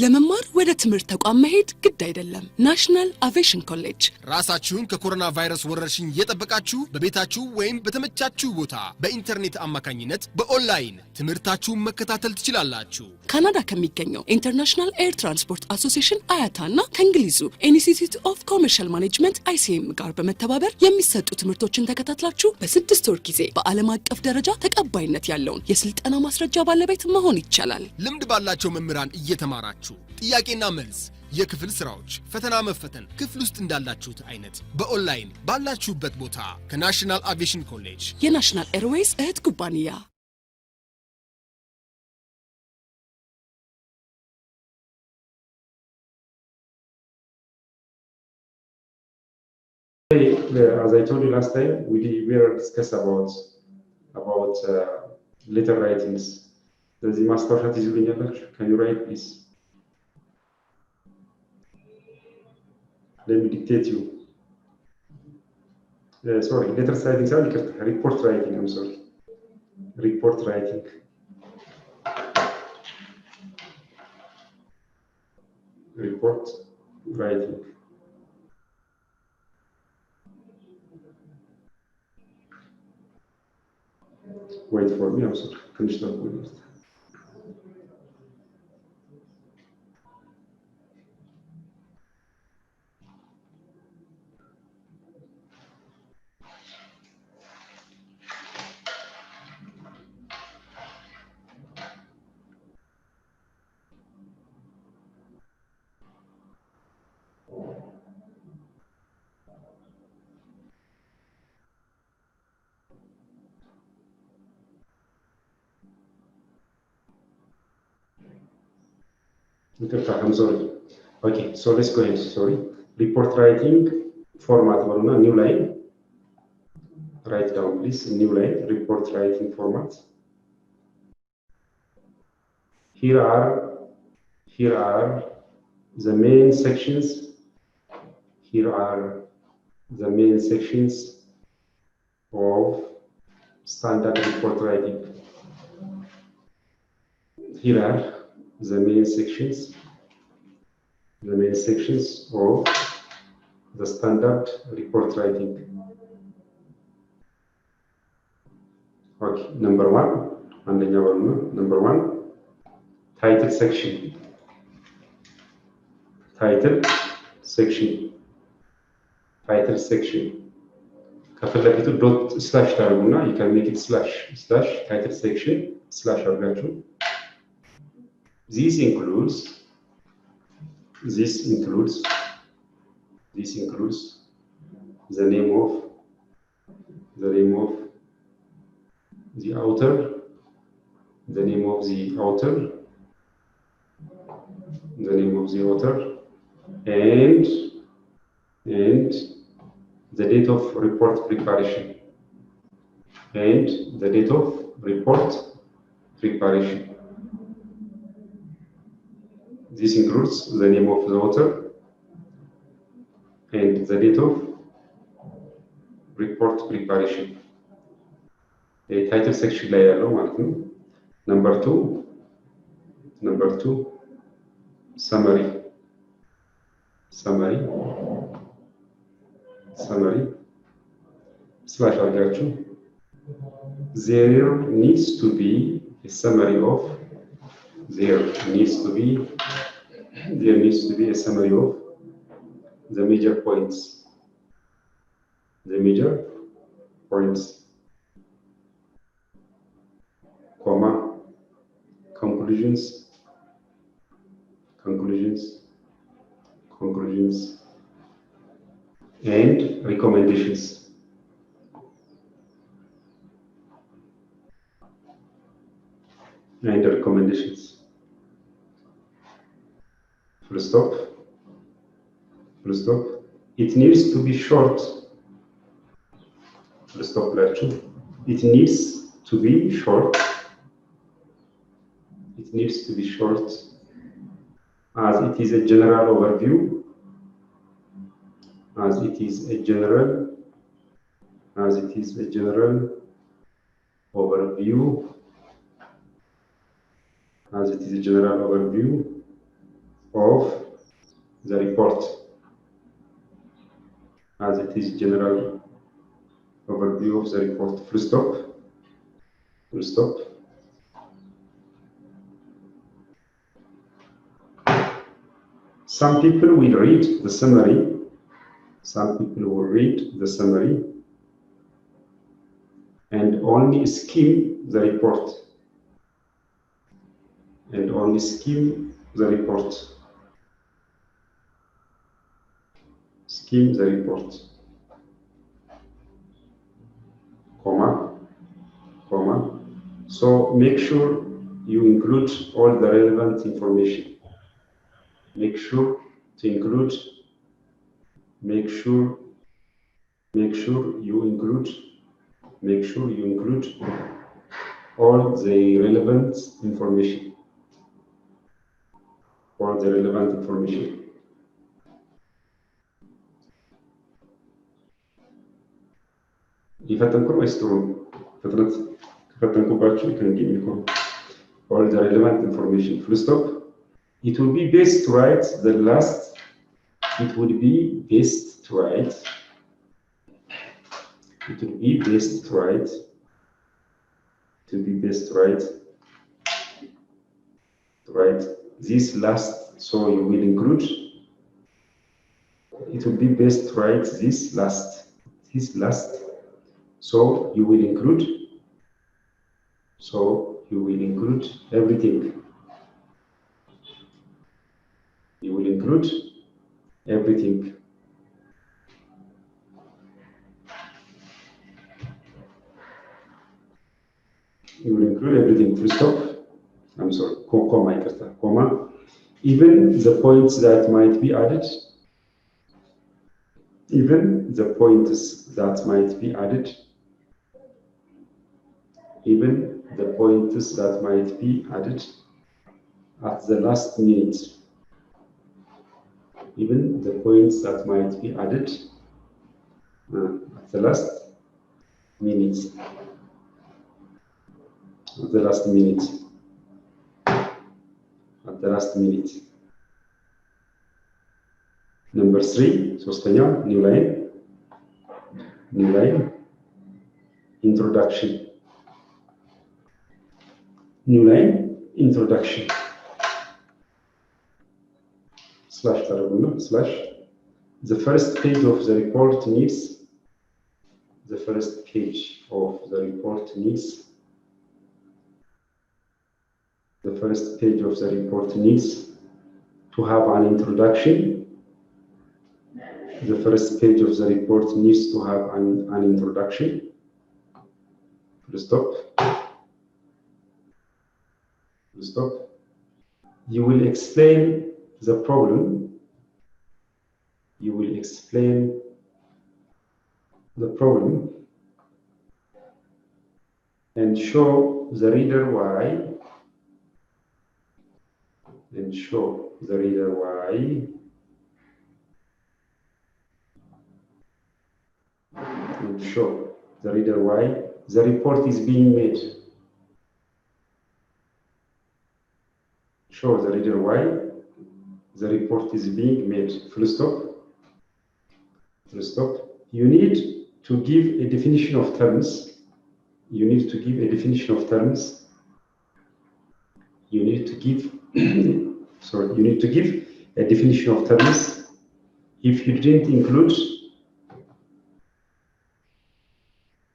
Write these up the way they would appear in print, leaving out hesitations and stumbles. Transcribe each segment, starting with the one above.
ለመማር ወደ ትምህርት ተቋም መሄድ ግድ አይደለም። ናሽናል አቪዬሽን ኮሌጅ ራሳችሁን ከኮሮና ቫይረስ ወረርሽኝ እየጠበቃችሁ በቤታችሁ ወይም በተመቻችሁ ቦታ በኢንተርኔት አማካኝነት በኦንላይን ትምህርታችሁን መከታተል ትችላላችሁ። ካናዳ ከሚገኘው ኢንተርናሽናል ኤር ትራንስፖርት አሶሲዬሽን አያታና ከእንግሊዙ ኢንስቲትዩት ኦፍ ኮመርሻል ማኔጅመንት ICM ጋር በመተባበር የሚሰጡ ትምህርቶችን ተከታትላችሁ በ6 ወር ጊዜ በዓለም አቀፍ ደረጃ ተቀባይነት ያለውን የስልጠና ማስረጃ ባለቤት መሆን ይቻላል። ልምድ ባላቸው መምህራን እየተማራችሁ ጥያቄና መልስ የክፍል ስራዎች ፈተና መፈተን ክፍል ውስጥ እንዳላችሁት አይነት በኦንላይን ባላችሁበት ቦታ ከናሽናል አቪዬሽን ኮሌጅ የናሽናል ኤርዌይስ እህት ኩባንያ As I told you last time, we were discussing about letter writings. The master hat is doing it. Can you write, please? Let me dictate you. Sorry, letter writing. Report writing. I'm sorry. Report writing. Report writing. Wait for me. I'm sorry. Finish the point. I'm sorry. Okay, so let's go ahead. Sorry. Report writing format. New line. Write down, please. New line. Report writing format. Here are the main sections. Here are the main sections of standard report writing. Here are the main sections of the standard report writing. Okay, number one, title section. Title section. ከፈለጋችሁ ዶት ስላሽ ታርጉና you can make it slash title section slash አድርጋችሁ This includes the name of the author, the name of the author, and the date of report preparation. This includes the name of the author and the date of report preparation. A title section layer number two summary slash argachu. There needs to be a summary of the major points. Comma, conclusions, and recommendations. Full stop. It needs to be short. Full stop lecture. It needs to be short. As it is a general overview. As it is a general overview of the report, as it is general overview of the report. Full stop. Full stop. Some people will read the summary. Some people will read the summary and only skim the report. And only skim the report. Skim the report. Comma, comma. So make sure you include all the relevant information. Make sure to include. Make sure you include all the relevant information. All the relevant information. يفتنكم ويسترون فترة يفتنكم بارتشو can give you all the relevant information. Full stop. It will be best to write the last. It would be best to write. It would be best to write. To be best to write. To write this last. So you will include. It would be best to write this last. This last. So you will include. So you will include everything. You will include everything. You will include everything. Full stop. I'm sorry. Comma. Even the points that might be added. Even the points that might be added. Even the points that might be added at the last minute. Even the points that might be added at the last minute. At the last minute. At the last minute. Number 3, ሶስተኛ, new line. New line. Introduction. New line. Introduction. Slash taraguna, slash. The first page of the report needs. The first page of the report needs. The first page of the report needs to have an introduction. The first page of the report needs to have an introduction. Full stop. Full stop. You will explain the problem. You will explain the problem and show the reader why. And show the reader why. And show the reader why the report is being made. Show the reader why the report is being made. Full stop. Full stop. You need to give a definition of terms. You need to give a definition of terms. You need to give sorry, you need to give a definition of terms. If you didn't include,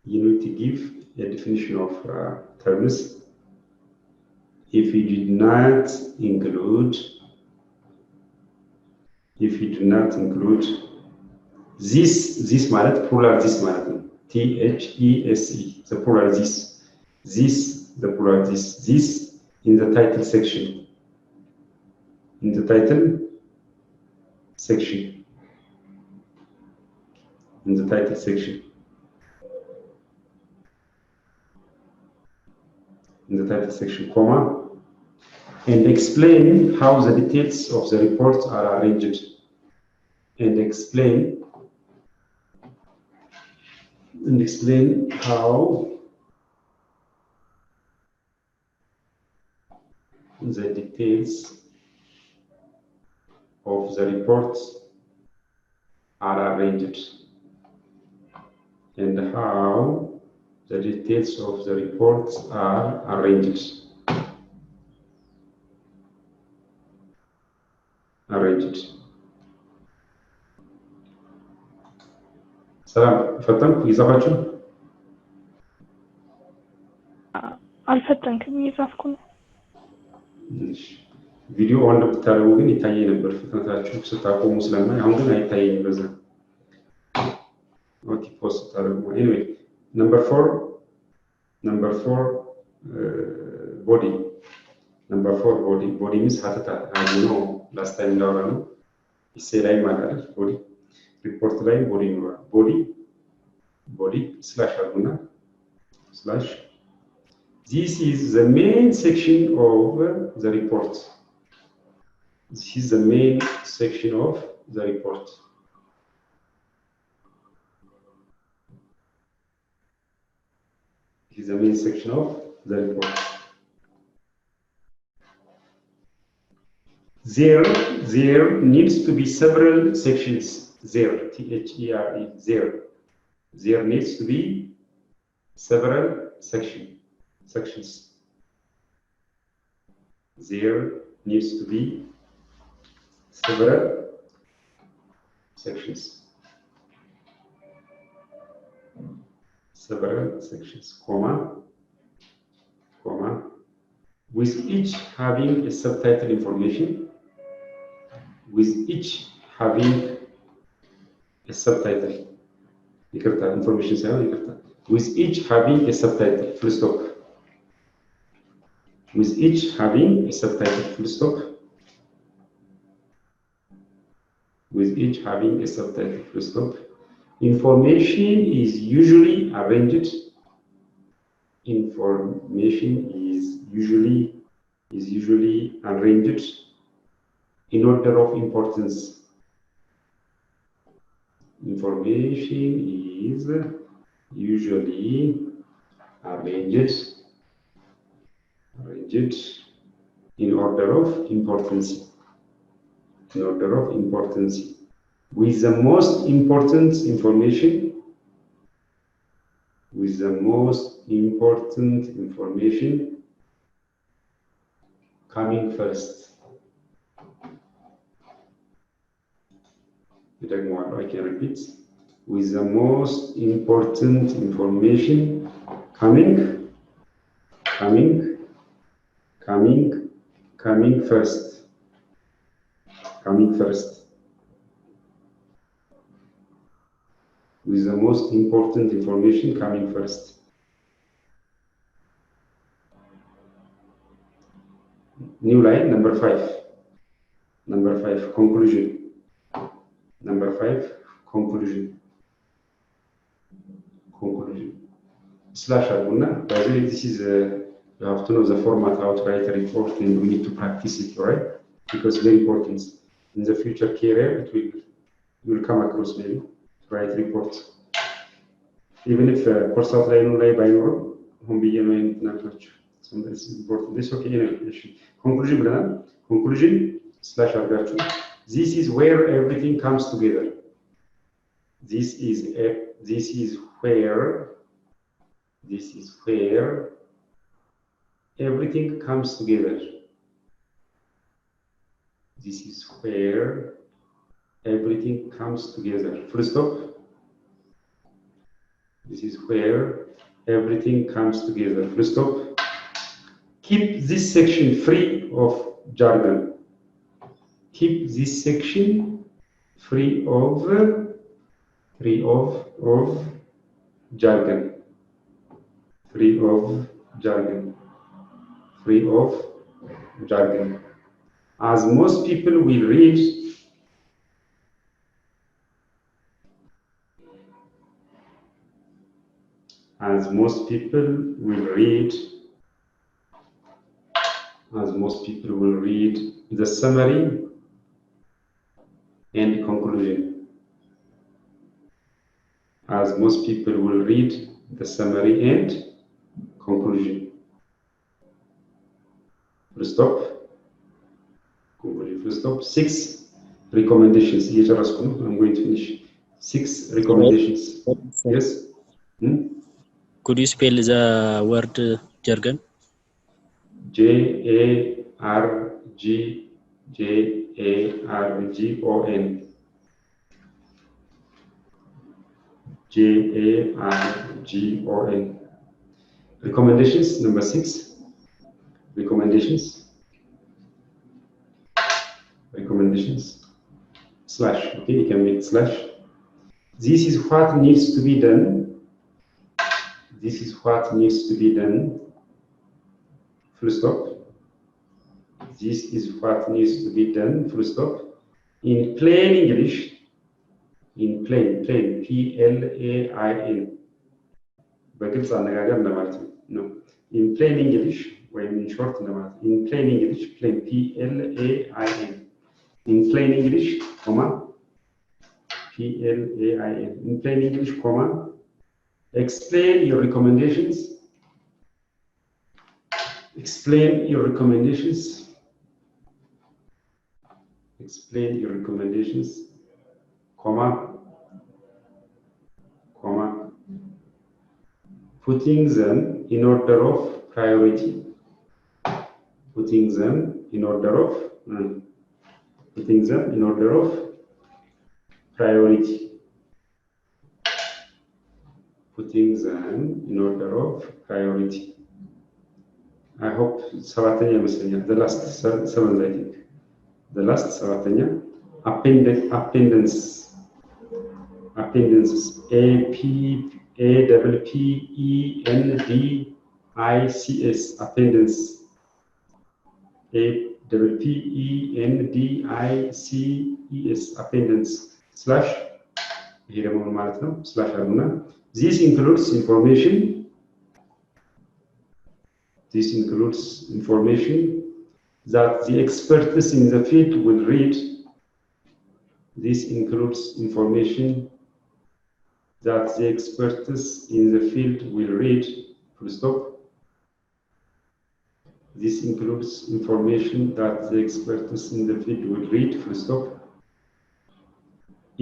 you need to give a definition of terms. If you did not include, this ማለት plural this ማለት ነው. THESE, the plural this, the plural this in the title section. In the title section. In the title section. In the title section, comma, and explain how the details of the report are arranged. And explain how the details of the reports are arranged and how the details of the reports are arranged. ሰላም ፈተንኩ ይዛፋችሁ አልፈተንክም እየጻፍኩ ነው። ቪዲዮ አንድ ብታረጉ ግን ይታየኝ ነበር ፍጥነታችሁ ስታቆሙ ስለማይ አሁን ግን አይታየኝም በዛ ኦኬ ፖስት ታረጉ anyway number 4 body number 4 body means hatata as you know last time እንዳወራ ነው ኢሴ ላይ ማለት body report ላይ body ነው body slash አርጉና slash this is the main section of the report. This is the main section of the report. This is the main section of the report. There needs to be several sections. There, T-H-E-R-E, there needs to be several sections. There needs to be several sections. Comma, with each having a subtitle information. With each having a subtitle. Information with each having a subtitle. Full stop. With each having a subtitle. Full stop. With each having a subtitle. Full stop. Information is usually arranged. Information is usually arranged in order of importance. Information is usually arranged in order of importance. With the most important information coming first. I can repeat. With the most important information coming first. With the most important information coming first. New line, number 5. Conclusion. Number 5, conclusion. Slash Arguna. By the way, this is you have to know the format how to write a report, and we need to practice it, right? Because very important. In the future career, you will come across maybe to write reports. Even if course outline by home be so this is important. This okay. Conclusion slash Argatu. This is where everything comes together. This is where everything comes together. This is where everything comes together. Full stop. This is where everything comes together. Full stop. Keep this section free of jargon. Keep this section free of jargon. As most people will read the summary and conclusion. As most people will read the summary and conclusion. Full stop. Conclusion. Full stop. 6. recommendations. I'm going to finish 6 recommendations. Yes. Could you spell the word jargon? Jargon. Jargon. Recommendations, number 6. Recommendations. Slash. Okay, you can make slash. This is what needs to be done. This is what needs to be done. Full stop. This is what needs to be done. Full stop. In plain English. In plain. Plain. በግልጽ አነጋገር እንደማለት ነው። No. In plain English, ወይም in short እንደማለት ነው። In plain English, plain plain. In plain English, comma plain. In plain English, comma explain your recommendations. Explain your recommendations. Explain your recommendations, comma putting them in order of priority. Putting them in order of priority. Putting them in order of priority. I hope ሰባተኛ ይመስለኛል. The last 7, I think. The last ሰባተኛ appendices. APPENDICS. Appendix. APPENDICES. Appendix. Slash. Here ማለት ነው. Slash አሉና this includes information. This includes information that the experts in the field will read. This includes information that the experts in the field will read. Full stop. This includes information that the experts in the field will read. Full stop.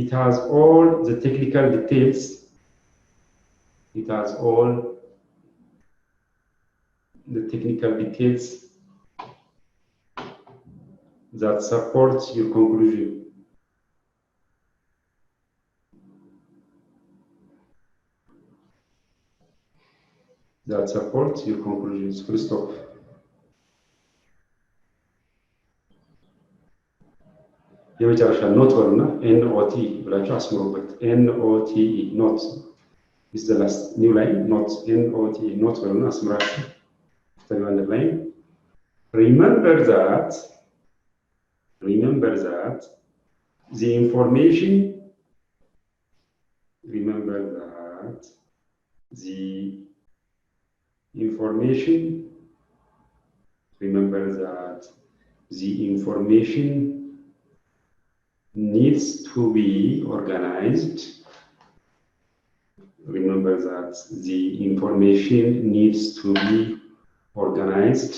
It has all the technical details. It has all the technical details that support your conclusion. That support your conclusions. Full stop. የመጨረሻ ኖት ወርና NOT ብላችሁ አስምሩበት። NOTE ኖት is the last new line. Not NOTE ኖት ወርና አስምራችሁ ተገባለ line. Remember that the information needs to be organized. Remember that the information needs to be organized.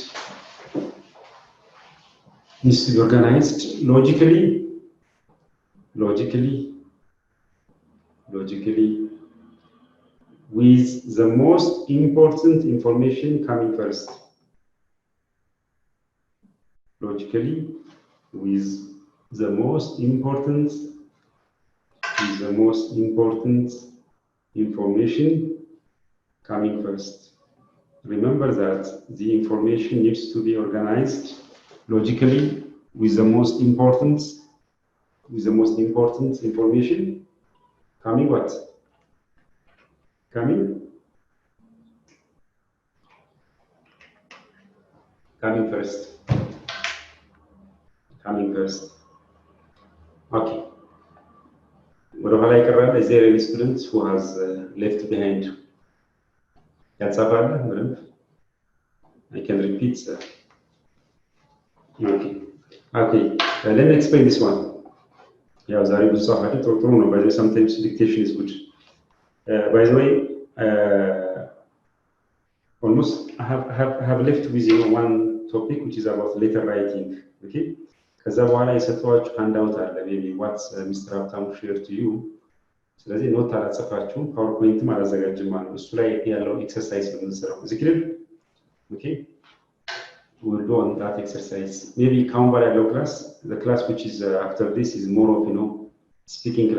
Needs to be organized logically with the most important information coming first. Logically with the most important information coming first. Remember that the information needs to be organized logically with the most important information coming what? Coming first. Okay. What have I covered? Is there any student who has left behind? That's up, I can repeat, sir. Okay. Let me explain this one. Yeah, by the way, sometimes dictation is good. By the way, almost I have left with you one topic which is about letter writing. Okay, ከዛ በኋላ የሰጠዋችሁ ሃንዳውት አለ ሜቢ ዋትስ ሚስተር ሀብታሙ ሼር ቱ ዩ ስለዚህ ኖት አላጽፋችሁም ፓወርፖይንትም አላዘጋጅም ማለት እሱ ላይ ያለው ኤክሰርሳይዝ ነው የምንሰራው እዚህ ክሊር ኦኬ we'll go on that exercise maybe count by your class the class which is after this is more of speaking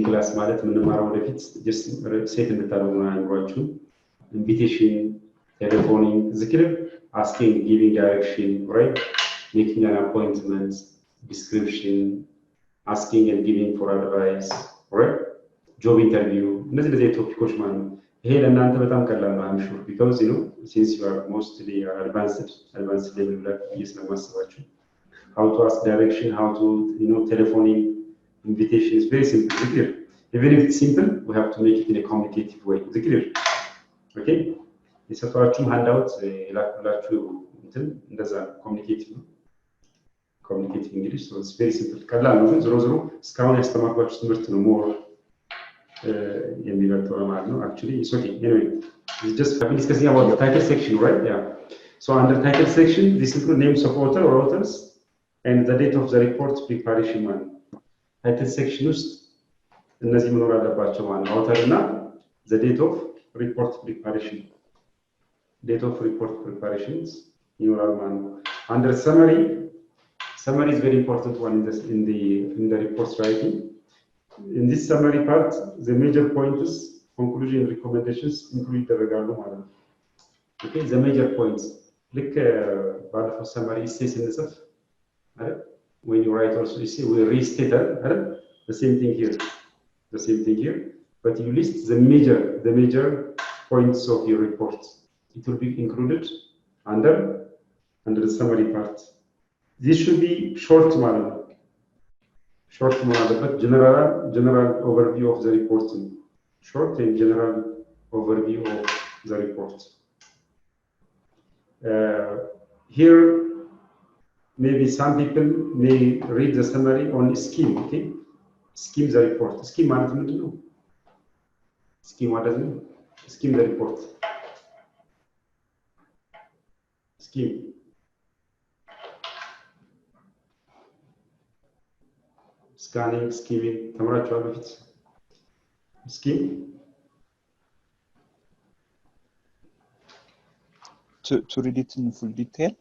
class ማለት ምን ማራው ወደፊት just set እንድታደርጉ ነው አይምሯችሁ invitation telephoning zikr asking giving direction right making an appointment description asking and giving for advice right job interview እነዚህ ቶፒኮች ማለት ነው ይሄ ለእናንተ በጣም ቀላል ነው I'm sure because since you are mostly advanced level ላይ እየሰማስባችሁ how to ask direction how to telephoning invitation is very simple clear even if it's simple we have to make it in a communicative way clear okay የሰጣችሁ handout ይላክላችሁ እንደዛ communicative English so it's very simple ቀላል ነው ዝሮ እስካሁን ያስተማርኳችሁ ትምህርት ነው more የሚበልጠው ማለት ነው actually it's okay anyway we just have been discussing about the title section right yeah so under title section this include names of author or authors and the date of the report preparation man title section ውስጥ እነዚህ መኖር አለባቸው ማለት ነው author እና the date of report preparation preparations ይኖራል ማለት ነው under summary is very important one in the reports writing in this summary part the major points conclusion recommendations include ይደረጋሉ ማለት ነው okay the major points like ባለፈው summary essays እንጽፍ አይደል when you write also essay we restate አይደል the same thing here but you list the major points of your report it will be included under the summary part this should be short ማለት ነው short but general overview of the report short and general overview of the report here maybe some people may read the summary on scheme okay scheme the report scheme ማለት ምንድነው scheme ማለት ነው scheme the report scheme scanning scheming ተመራጭው በፊት scheme to read it in full detail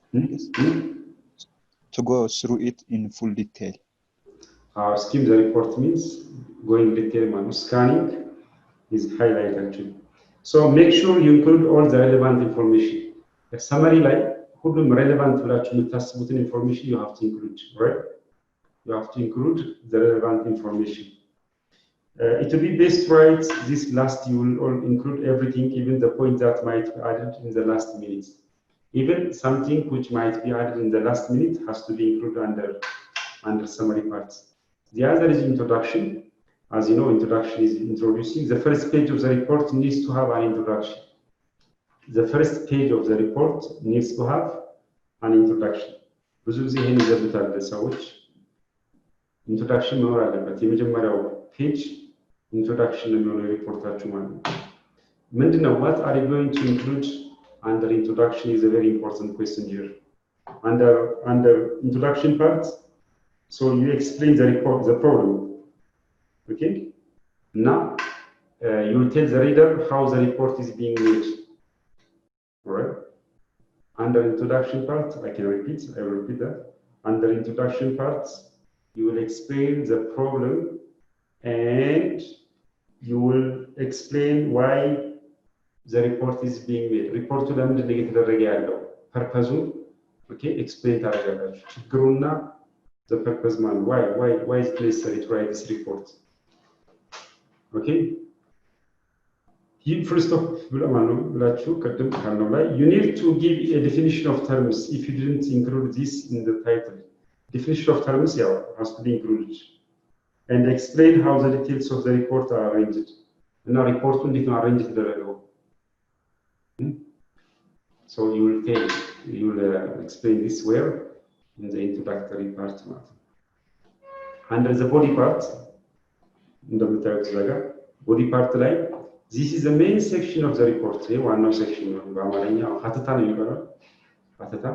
to go through it in full detail scheme the report means going detail man scanning is highlight actually so make sure you include all the relevant information the summary like ሁሉም relevant ብላችሁ የምታስቡትን information you have to include right you have to include the relevant information it will be best to write this last you will all include everything even the point that might be added in the last minute even something which might be added in the last minute has to be included under summary parts the other is introduction as you know introduction is introducing the first page of the report needs to have an introduction the first page of the report needs to have an introduction ብዙ ጊዜ ይሄን ይዘብታል ሰዎች introduction መኖር አለበት የመጀመሪያው ፔጅ introduction ነው ሪፖርታችሁ ማለት ነው ምንድነው what are you going to include under introduction is a very important question here under introduction part so you explain the problem okay now you will tell the reader how the report is being made all right under introduction part I will repeat that under introduction part you will explain the problem and you will explain why the report is being made report to them እየተደረገ ያለው purpose okay explain ታደርጋላችሁ ችግሩና the purpose man why is it necessary to write this report okay first of ብላችሁ ቀደም ካልነው ላይ you need to give a definition of terms if you didn't include this in the title definition of terms has to be included and explain how the details of the report are arranged and the report እንዴት ነው arranged የተደረገው so you will explain this where in the introductory part under the body part እንደምታዩት ዘጋ body part ላይ this is the main section of the report ዋናው section ነው በአማርኛ ሀተታ ነው የሚባለው ሀተታ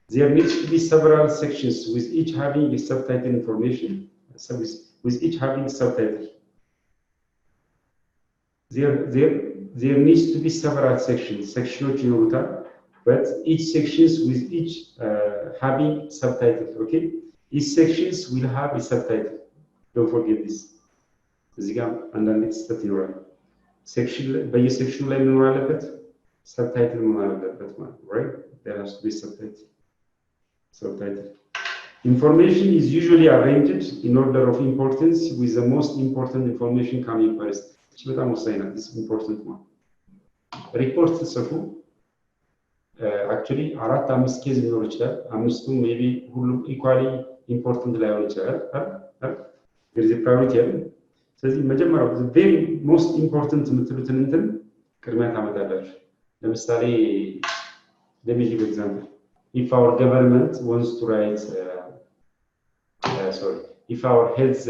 There needs to be several sections with each having a subtitle information, so with each having subtitle. There needs to be several sections, but each sections with each having subtitle, okay? Each sections will have a subtitle. Don't forget this. And then it's the theory. Section by section line subtitle, right? There has to be subtitle. Information is usually arranged in order of importance with the most important information coming first. This is important one. Report actually አራት አምስት ኬዝ ሊኖር ይችላል አምስቱ ሜቢ ሁሉም ኢኳሊ ኢምፖርታንት ላይሆን ይችላል there is a priority ስለዚህ መጀመሪያው very most important የምትሉትን እንትን ቅድሚያ ታመጣላችሁ ለምሳሌ let me give an example if our government wants to write if our health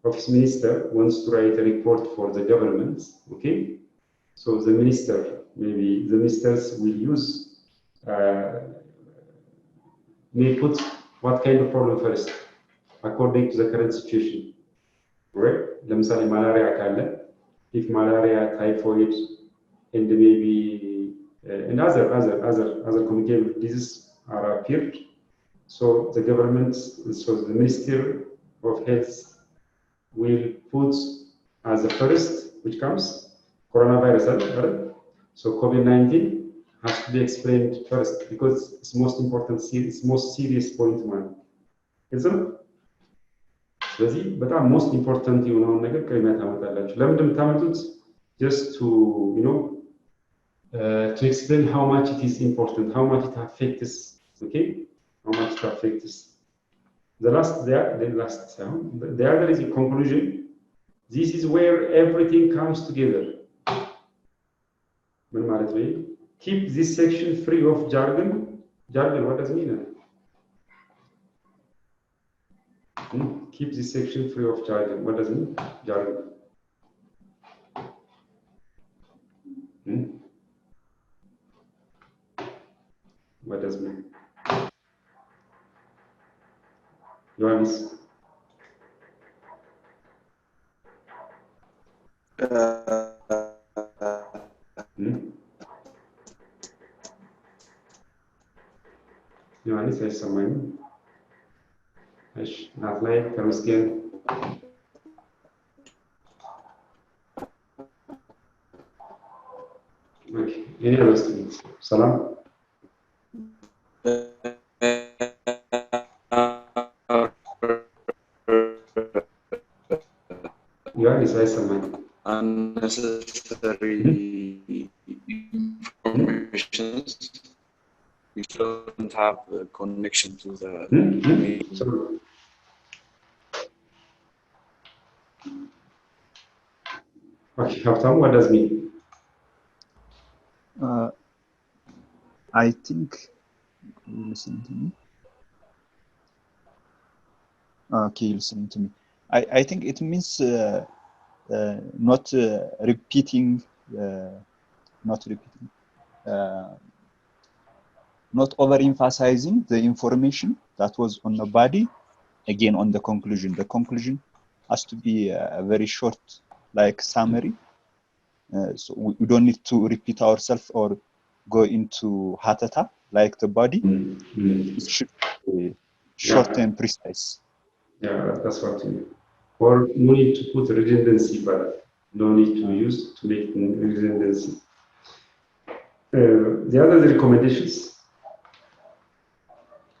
office minister wants to write a report for the government, okay? So the minister, maybe the ministers will use, may put what kind of problem first, according to the current situation, right? Let me say malaria, if malaria, typhoid, and maybe and other communicable diseases are appeared. So the government, so the Minister of Health will put as the first, which comes coronavirus. So COVID-19 has to be explained first because it's most important, it's most serious point one. Isn't it? But our most important, you know, just to, you know, to explain how much it is important, how much it affects, okay? How much it affects. The other is a conclusion. This is where everything comes together. Keep this section free of jargon. Jargon, what does it mean? Keep this section free of jargon. What does it mean? Jargon. What does it mean? Yohannes. Yohannes, I summon. Not like Temesgen. Okay. Any other students? Selam. Yohannes, I summon. Unnecessary informations. We don't have a connection to the Okay, Haftam, what does it mean? I think you listen to me. Okay, you listen to me. I think it means not repeating, not overemphasizing the information that was on the body again on the conclusion. The conclusion has to be a very short, like summary. So we don't need to repeat ourselves or go into hatata like the body. It should be short and precise. Yeah, that's what you mean. Or no need to put redundancy, but no need to use to make redundancy. The other recommendations.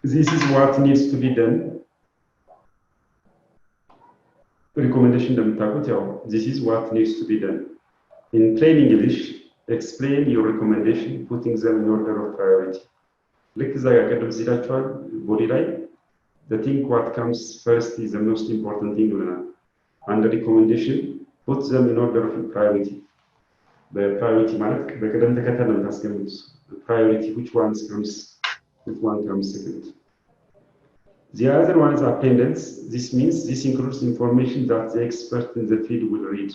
This is what needs to be done. Recommendation this is what needs to be done. In plain English, explain your recommendation, putting them in order of priority. Like body line, the thing what comes first is the most important thing. And the recommendation, put them in order of priority. The priority priority, which one comes second. The other one is appendix. This means this includes information that the expert in the field will read.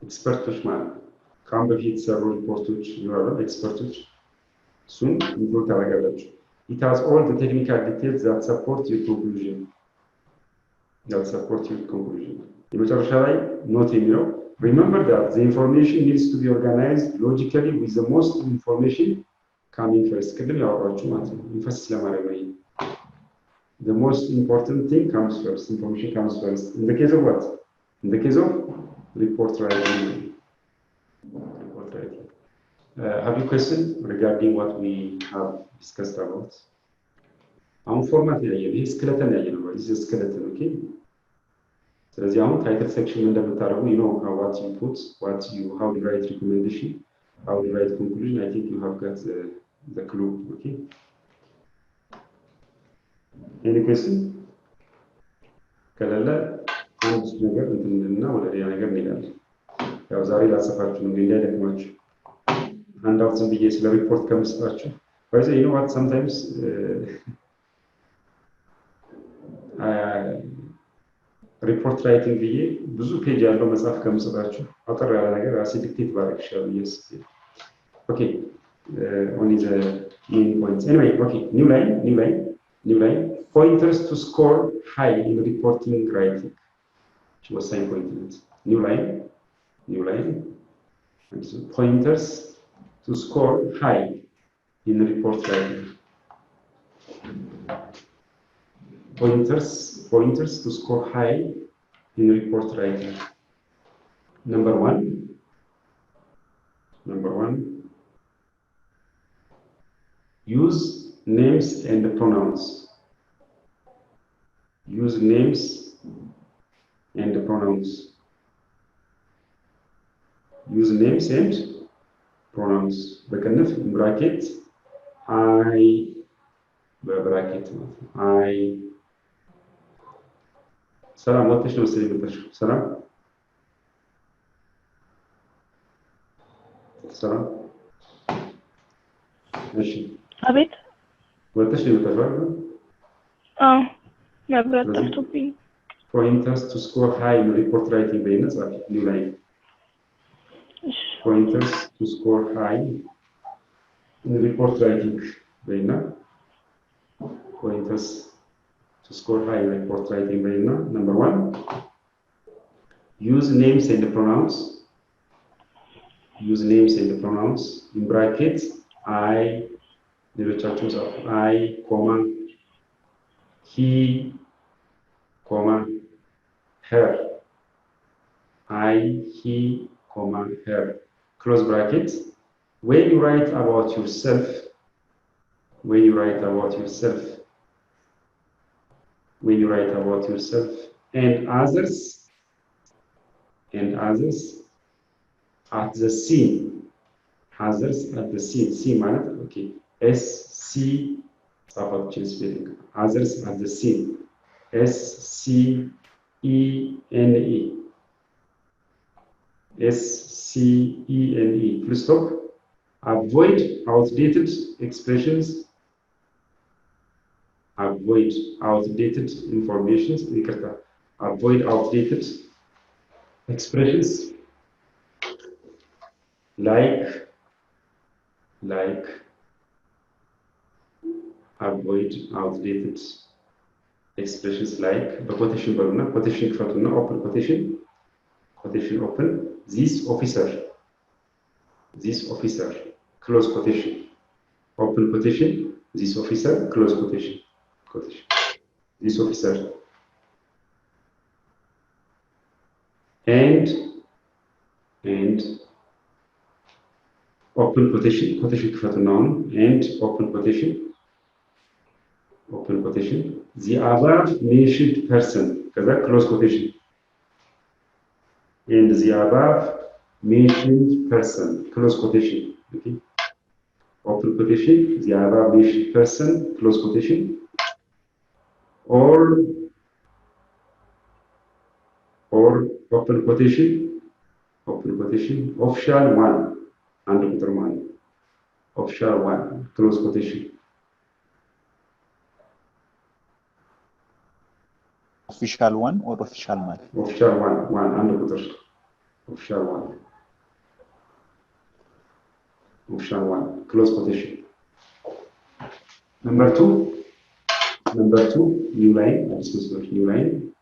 Expertos ማለት ካም በፊት ሰሩ ሪፖርቶች ይኖራሉ ኤክስፐርቶች እሱን ኢንክሉድ ታደርጋላችሁ It has all the technical details that support your conclusion. የመጨረሻ ላይ ኖት የሚለው remember that the information needs to be organized logically with the most information coming first. ቅድም ያወራችሁ ማለት ነው። ኢንፈሲስ ለማድረግ ነው። The most important thing comes first. Information comes first. In the case of what? In the case of report writing. Have you questions regarding what we have discussed about? አሁን ፎርማት ያየነው ይሄ ስኬለተን ያየነው ነው። this is skeleton, okay? ስለዚህ አሁን ታይትል ሴክሽን እንደምታደርጉ you know what you put, how to write recommendation, how to write conclusion. I think you have got the clue, okay? Any question? ከሌለ አንድ ነገር እንትንና ወደ ሌላ ነገር እንሄዳለን። ያው ዛሬ ላሰፋችሁ ነው እንዳይደክማችሁ አንድ አውት ዝም ብዬ ስለ ሪፖርት ከምስጣችሁ ባይዘ you know what sometimes ሪፖርት ራይቲንግ ብዬ ብዙ ፔጅ ያለው መጽሐፍ ከምስጣችሁ አጠር ያለ ነገር ራሴ ዲክቴት ባደርግ ይሻላል yes okay only the main points anyway okay new line pointers to score high in reporting writing ወሳኝ ፖይንት ነው new line and so pointers to score high in report writing. Pointers to score high in report writing. Number one, use names and pronouns. Use names and pronouns. Use names and pronouns. በቀንፍ bracket I በብራኬት I ሰላም ወጥተሽ ነው ስለሚመጣሽ ሰላም እሺ አቤት ወጥተሽ ነው የምታፈራው መብራት ጠፍቶብኝ pointers to score high in report writing በይነጻ new line pointers to score high in report writing በይና pointers to score high in report writing በይና number 1 use names and pronouns in brackets I ሌሎቻችሁ I comma he comma her I he comma her close brackets when you write about yourself and others at the scene C ማለት okay S C ጻፋችሁ spelling others at the scene S C E N E full stop. Avoid outdated expressions. Avoid outdated information. Avoid outdated expressions like avoid outdated expressions like the quotation baluna quotation fatuna open quotation open this officer close quotation open quotation this officer close quotation this officer and open quotation fatuna and open quotation the above mentioned person kaza close quotation and the above mentioned person close quotation okay open quotation the above mentioned person close quotation or open quotation official one under one official one close quotation official one or official man official one under official one close quotation Number two, new line, this was not new line.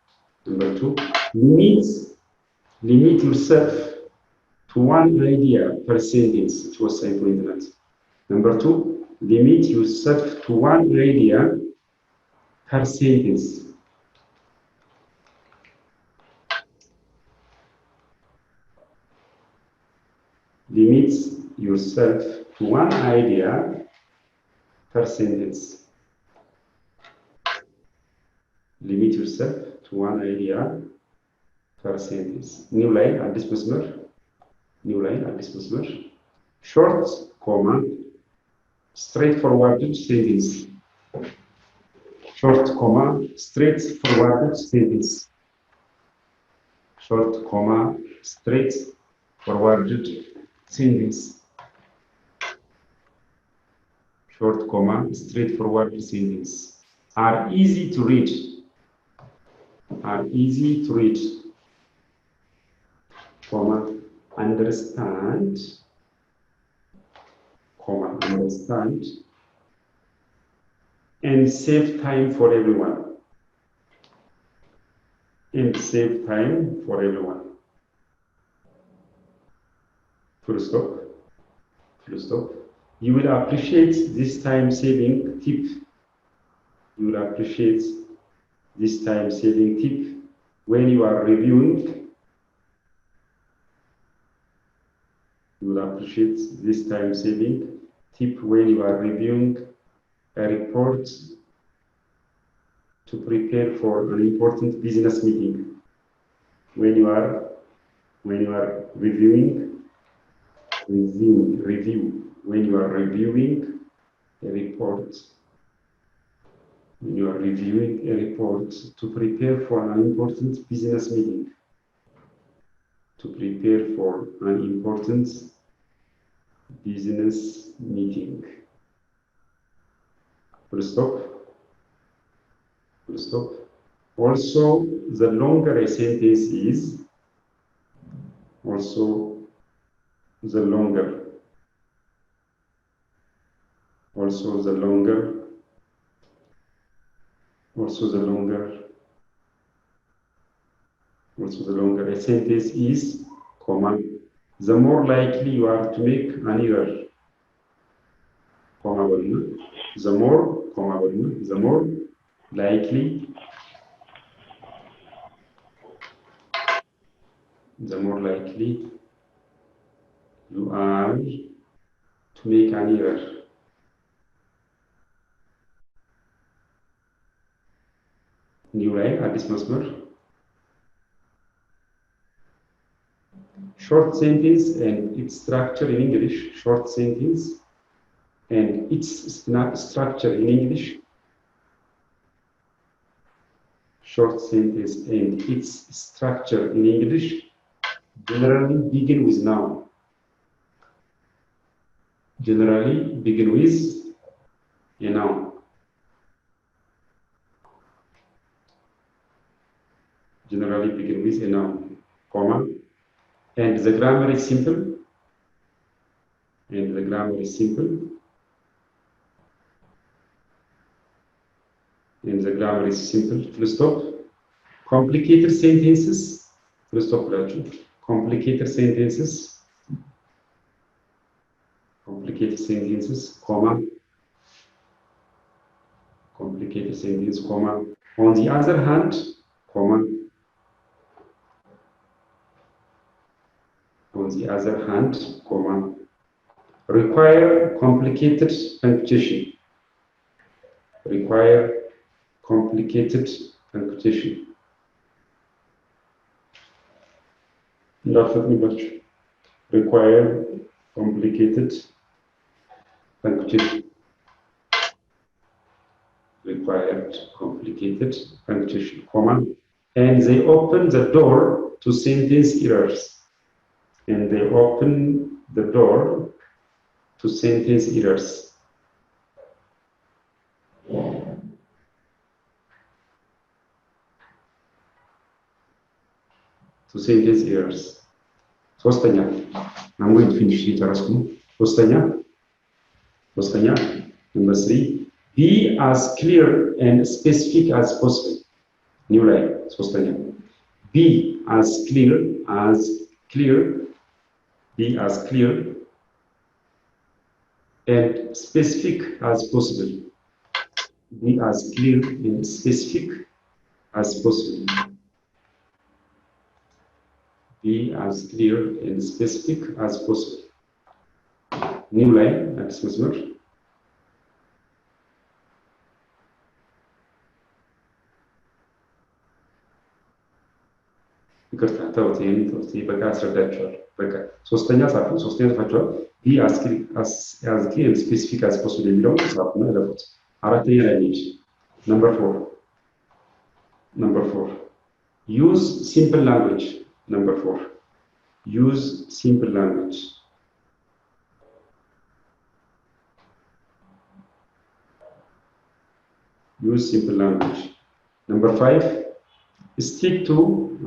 Number two, limit yourself to one idea per sentence. It was a point. Number two, limit yourself to one idea per sentence. Limit yourself to one idea per sentence. Limit yourself to one idea per sentence. New line at this mesmer. New line at this mesmer. Short, comma, straightforward sentence. Short, comma, straightforward sentence. Short, comma, straightforward sentence. Short, comma, straightforward sentence. Are easy to read. Are easy to read. Comma, understand. Comma, understand. And save time for everyone. And save time for everyone. Full stop. Full stop. You will appreciate this time saving tip. You will appreciate this time saving tip when you are reviewing. You will appreciate this time saving tip when you are reviewing a report to prepare for an important business meeting. When you are reviewing, when you are reviewing a report, when you are reviewing a report to prepare for an important business meeting, to prepare for an important business meeting. Full stop. Full stop. Also, the longer a sentence is, also the longer a sentence is, comma, the more likely you are to make an error. Comma, the more likely you are to make an error. New line at this mesmer. Short sentence and its structure in English. Short sentence and its structure in English. Short sentence and its structure in English generally begin with noun. Generally begin with a noun. Generally begin with a noun, comma, and the grammar is simple. And the grammar is simple. And the grammar is simple. Full stop. Complicated sentences. Full stop. Complicated sentences. Complicated sentences, comma. Complicated sentence, comma. On the other hand, comma. On the other hand, comma. Require complicated punctuation. Require complicated punctuation. Require complicated punctuation. Required complicated punctuation, comma. And they open the door to sentence errors. And they open the door to sentence errors. To sentence errors. ሶስተኛ I'm going to finish it. ሶስተኛ number 3 Be as clear and specific as possible. New line, ሶስተኛ. Be as clear, be as clear and specific as possible. Be as clear and specific as possible. Be as clear and specific as possible. New line, that's መስመር ይቅርታ ተውት፣ በቃ አስረዳችኋል። በቃ ሶስተኛ ጻፉ፣ ሶስተኛ ጽፋችኋል። ቢ as clear and specific as possible የሚለውን ጻፉና ለፉት። አራተኛ ላይ ነች። number 4 use simple language. number 4 use simple language. use simple language. number 5 stick to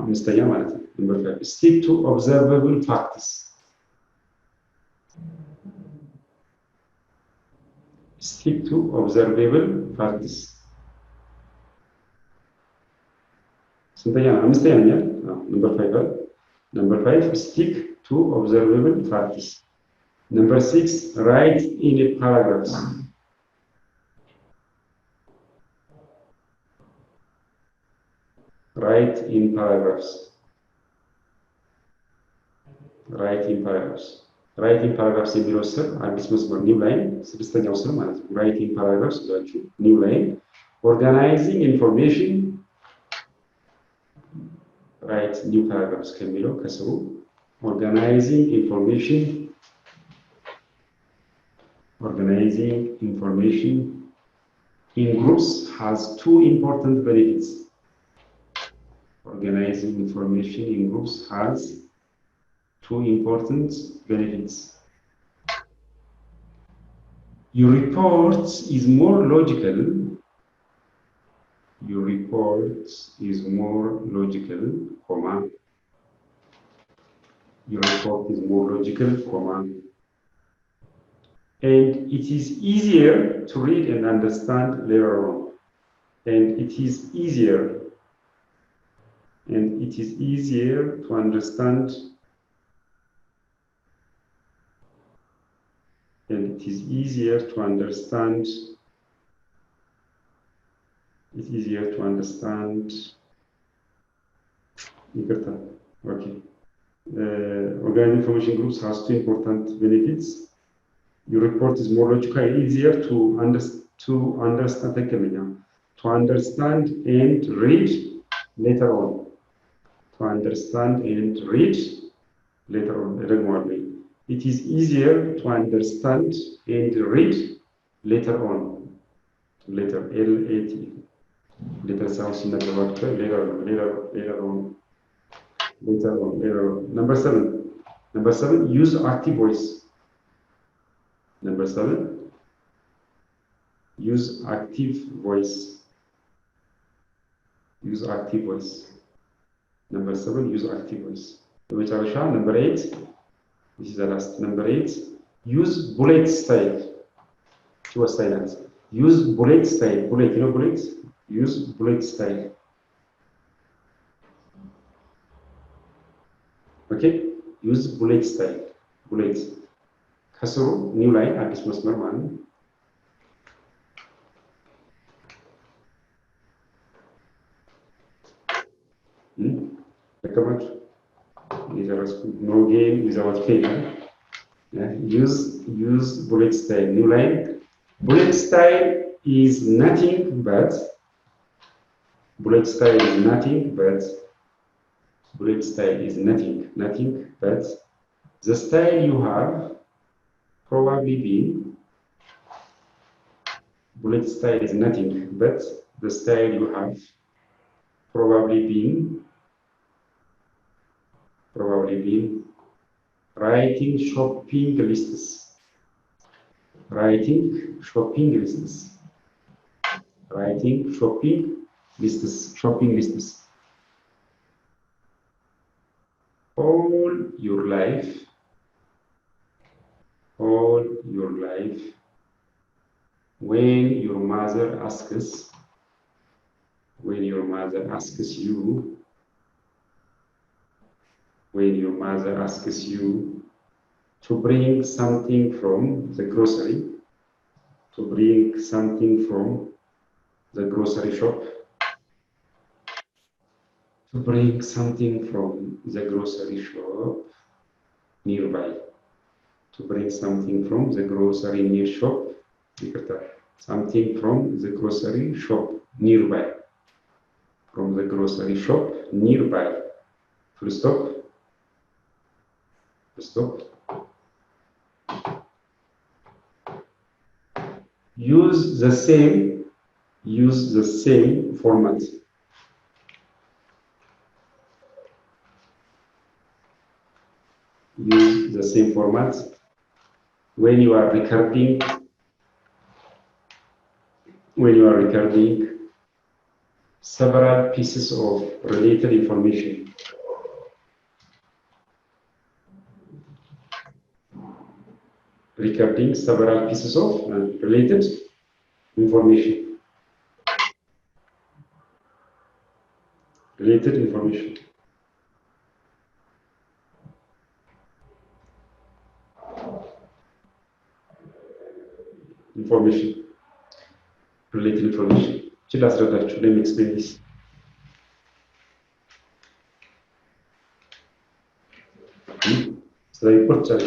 አምስተኛ ማለት ነው። number 5 stick to observable facts. stick to observable facts. ስንተኛ ነው? አምስተኛ ነው። number 5 number 5 stick to observable facts. number 6 write in a paragraph. Write in paragraphs. Write in paragraphs. Write in paragraphs የሚለው ስር አዲስ መስመር ኒው ላይን ስድስተኛው ስር ማለት ነው። Write in paragraphs ብላችሁ ኒው ላይን organizing information. Write new paragraphs ከሚለው ከስሩ organizing information. Organizing information in groups has two important benefits. Organizing information in groups has two important benefits. Your report is more logical. Your report is more logical, comma. Your report is more logical, comma. And it is easier to read and understand later on. And it is easier to understand, and it is easier to understand, okay. Organized information groups has two important benefits. Your report is more logical and easier to understand and read later on. To understand and read later on. It is easier to understand and read later on. Later, L-A-T. Later sounds in the word later on. Number 7, use active voice. Number 7, use active voice. Use active voice. Number 7, use active voice. Number 8, this is the last. Number 8, use bullet style. Silence. Use bullet style. Bullet, you know bullet? Use bullet style. Okay? Use bullet style. Bullet. ከስሩ ኒው ላይን አዲስ መስመር ማለት ነው። ተከማች የደረስኩ ኖ ጌም ዊዛውት ፌል። use bullet style. New line. Bullet style is nothing but the style you have probably been. Bullet style is nothing but the style you have probably been writing shopping lists. Writing shopping lists. All your life when your mother asks you to bring something from the grocery shop, nearby. To bring something from the grocery shop nearby. From the grocery shop nearby. Full stop. Use the same format. When you are recording several pieces of related information. Related information. Let me explain this. So the report shall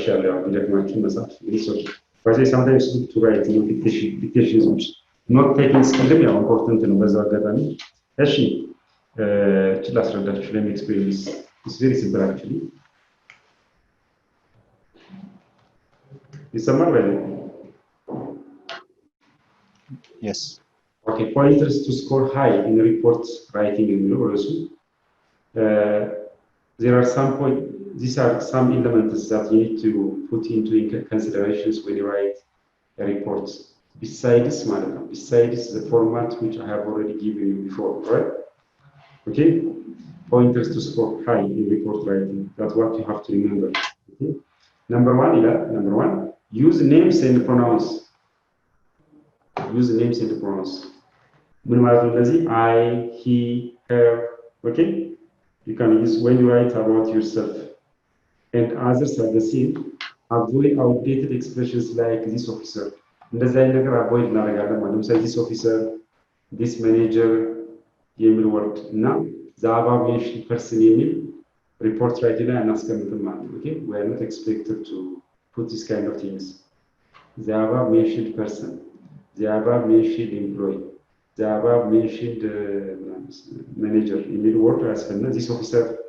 sometimes good to write dictations which not taking skill important in Bazagani. Actually, let me explain this. It's very simple actually. It's a marvel. Yes. Okay, pointers to score high in report writing in also. There are these are some elements that you need to put into considerations when you write a report. Besides the format which I have already given you before, right? Okay? Pointers to score high in report writing. That's what you have to remember. Okay? Number one, use names and pronouns. I, he, her, okay? You can use when you write about yourself. And others are the same. Avoid outdated expressions like this officer. Avoid this officer, this manager, word. Now, the above mentioned person report writing and ask them. Okay? We are not expected to put this kind of things. The above mentioned person, the above mentioned employee, the above mentioned manager word as this officer,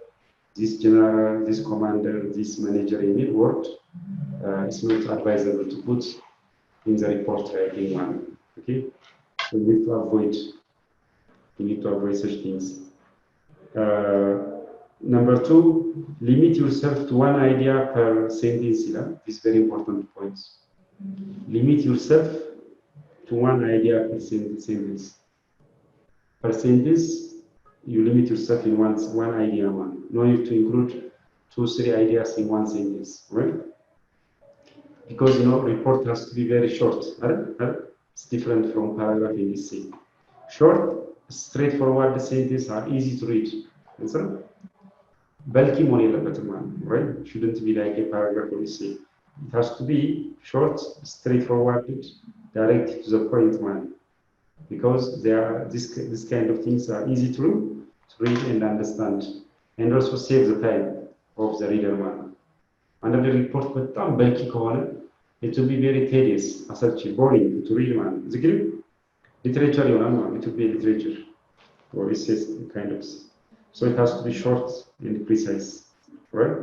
this general, this commander, this manager word. It's not advisable to put in the report writing one. Okay, so we need to avoid such things. Number two, limit yourself to one idea per sentence. This is very important point. Limit yourself to one idea per sentence. Per sentence, you limit yourself in one idea. No need to include 2-3 ideas in one sentence, right? Because report has to be very short. It's different from paragraph in this scene. Short, straightforward sentences are easy to read. Bulky money, right? Shouldn't be like a paragraph or essay. It has to be short, straightforward, direct to the point, because this kind of things are easy to read and understand, and also save the time of the reader, And the report, but bulky corner, it will be very tedious, boring to read, Literature, it will be literature or essays kind of. So it has to be short and precise, right?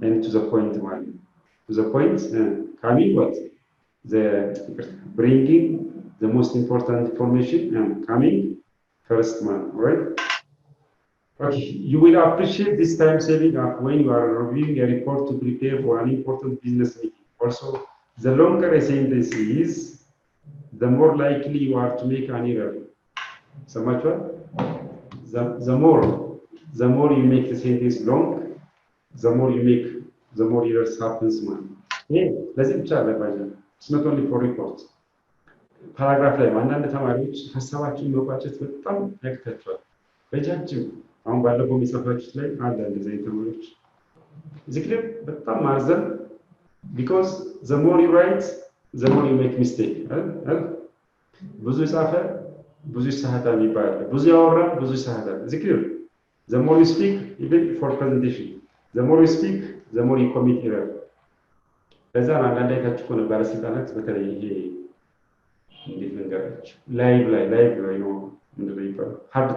And to the point, To the point, coming what? Bringing the most important information and coming first, right? Okay, you will appreciate this time saving up when you are reviewing a report to prepare for an important business meeting. Also, the longer a sentence is, the more likely you are to make an error. So much what? The more you make the sentence long, the more errors happens, Yeah, it's not only for reports. ፓራግራፍ ላይ አንዳንድ ተማሪዎች ሐሳባቸውን መቋጨት በጣም ያቅታቸዋል። ረጃጅም አሁን ባለፈው የሚጽፋችሁት ላይ አንዳንድ ዘይ ተማሪዎች ዝክር በጣም ማርዘም because the more you write the more you make mistake ብዙ ጻፈ ብዙ ይሳሳታል ይባላል። ብዙ ያወራ ብዙ ይሳሳታል። ዝክር the more you speak even for presentation the more you speak the more you commit error በዛ አንዳንድ አይታችሁ እኮ ነበር ባለስልጣናት በተለይ ይሄ እንዴት ነገራችሁ ላይቭ ላይ ነው ምንድነው ይባላል ሃርድ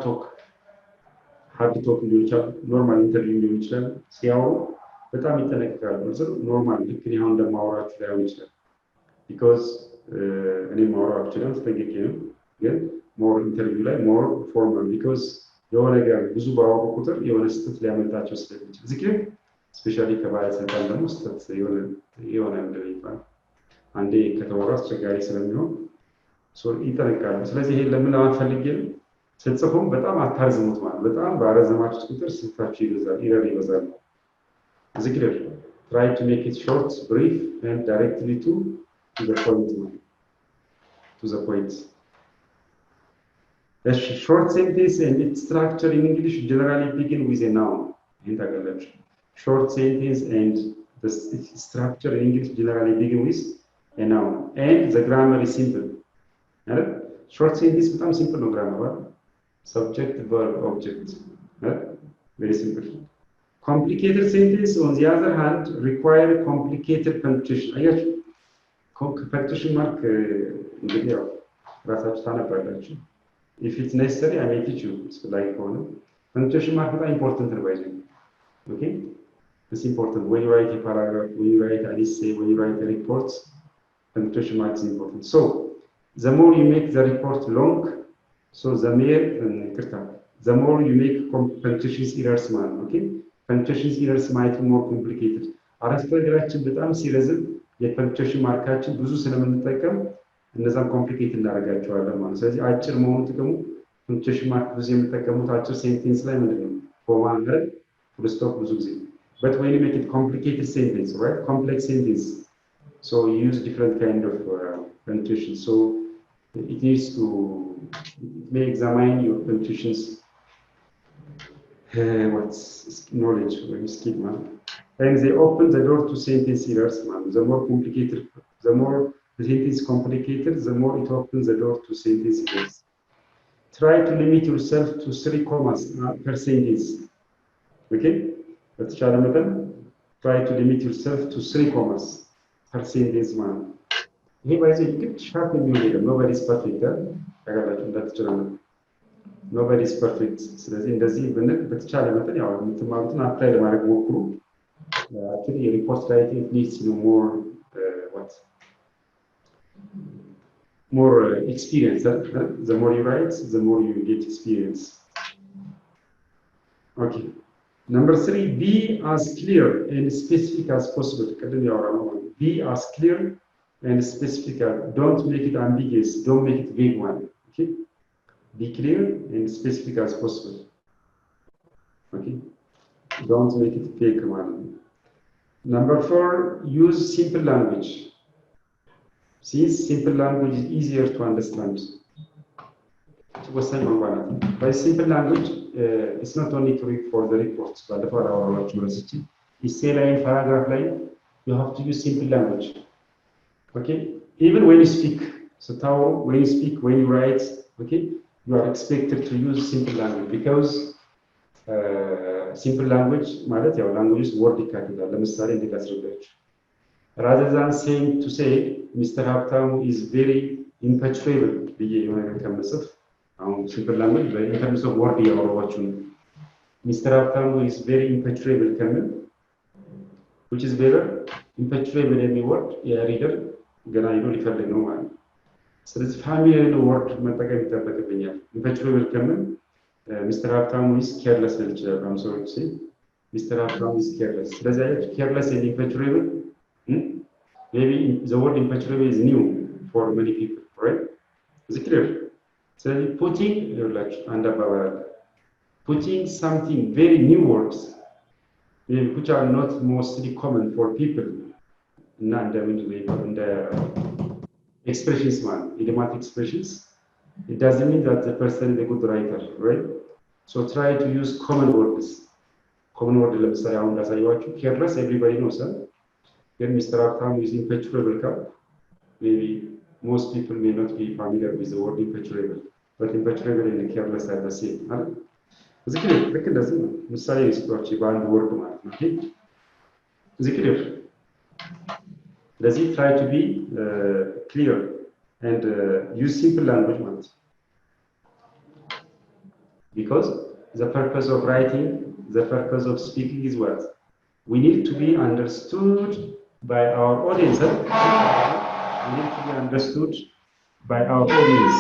ቶክ ሊሆን ይችላል ኖርማል ኢንተርቪው ሊሆን ይችላል ሲያወሩ በጣም ይጠነቀቃሉ። ኖርማል ልክ እኔ አሁን እንደማወራችሁ ላይሆን ይችላል because እኔ ማወራው ይችላል ተጠንቅቄ ነው ግን ሞር ኢንተርቪው ላይ ሞር ፎርማል because የሆነ ነገር ብዙ ባወሩ ቁጥር የሆነ ስህተት ሊያመጣቸው ስለሚችል ዝክር ስፔሻሊ ከባለስልጣን ደግሞ ስህተት የሆነ ነገር ይባላል አንዴ ከተወራ አስቸጋሪ ስለሚሆን ይጠነቀቃሉ። ስለዚህ ይሄ ለምን አፈልጌ ስትጽፉም በጣም አታርዝሙት ማለት በጣም ባረዘማችሁት ቁጥር ስህተታችሁ ይበዛል ኢረር ይበዛል። ዝክር try to make it short brief and directly to the point a short sentence and its structure in English generally begin with a noun short sentence and the structure in English generally begin with a noun and the grammar is simple. Short sentence becomes simple no grammar subject verb object very simple. Complicated sentence on the other hand require complicated punctuation አያችሁ punctuation mark እንግዲህ ያው ራሳችሁ ታነባላችሁ if it's necessary I may teach you like ሆነ punctuation mark በጣም important ነው ባይዘኝ okay it's important when you write a paragraph when you write an essay when you write a report punctuation mark is important so the more you make the report long so the more you make punctuation errors man okay punctuation errors might be more complicated አረፍተ ነገራችን በጣም ሲረዝም የpunctuation ማርካችን ብዙ ስለምንጠቀም እነዛን ኮምፕሊኬት እናደርጋቸዋለን ማለት ስለዚህ አጭር መሆኑ ጥቅሙ punctuation ማርክ ብዙ የምንጠቀሙት አጭር ሴንቴንስ ላይ ምንድነው ኮማ ማለት full stop ብዙ ጊዜ but when you make it complicated sentence right complex sentence so you use different kind of punctuation so it needs to may examine your punctuations what's knowledge or skill man and they open the door to sentence errors man the more complicated the more the sentence complicated the more it opens the door to sentence errors try to limit yourself to 3 commas per sentence okay let's try try to limit yourself to 3 commas per sentence man ይሄ ባይዘ ግድ ሻርፕ የሚሆን nobody is perfect ታጋላችሁ እንዳትችላሉ nobody is perfect ስለዚህ እንደዚህ ብንል በተቻለ መጠን ያው የምትማሩትን አፕላይ ለማድረግ ሞክሩ actually report writing needs to more more experience the more you write the more you get experience okay number 3 be as clear and specific as possible ቅድም ያወራነው be as clear and specific don't make it ambiguous don't make it vague one okay be clear and specific as possible okay don't make it fake one number 4 use simple language since simple language is easier to understand ወሳኝ ቋንቋ ነው by simple language it's not only to read for the reports ባለፈው አወራኋችሁ ረስቼ essay ላይ paragraph ላይ you have to use simple language okay even when you speak so when you speak when you write okay you are expected to use simple language because simple language ማለት ያው language word ይካተታል ለምሳሌ እንዴት አስረዳችሁ rather than saying to say Mr. Habtamu is very impenetrable ብዬ የሆነ ነገር ከምጽፍ አሁን simple language in terms of word ያወራኋችሁ ነው Mr. Habtamu is very impenetrable ከምን which is better impenetrable የሚል word የሪደር ገና ይኖ ሊፈልግ ነው ማለት ስለዚህ ፋሚሊየር ወርድ መጠቀም ይጠበቅብኛል impenetrable ከምን Mr. Habtamu is careless ሊል ይችላል I'm sorry to say Mr. Habtamu is careless ስለዚህ careless and impenetrable maybe the word impenetrable is new for many people right is it clear so putting like putting something very new words which are not mostly common for people እና እንደምንድነው expressions, man, idiomatic expressions. It doesn't mean that the person is a good writer, right? So try to use common words. Common word, let's say, careless, everybody knows that. Then Mr. Artham is impenetrable. Maybe most people may not be familiar with the word impenetrable, but impenetrable and careless are the same. Zikir, look at this. Mr. is one word. Okay? Zikir. Does he try to be clear and use simple language? Because the purpose of writing, the purpose of speaking is what? We need to be understood by our audience. We need to be understood by our audience.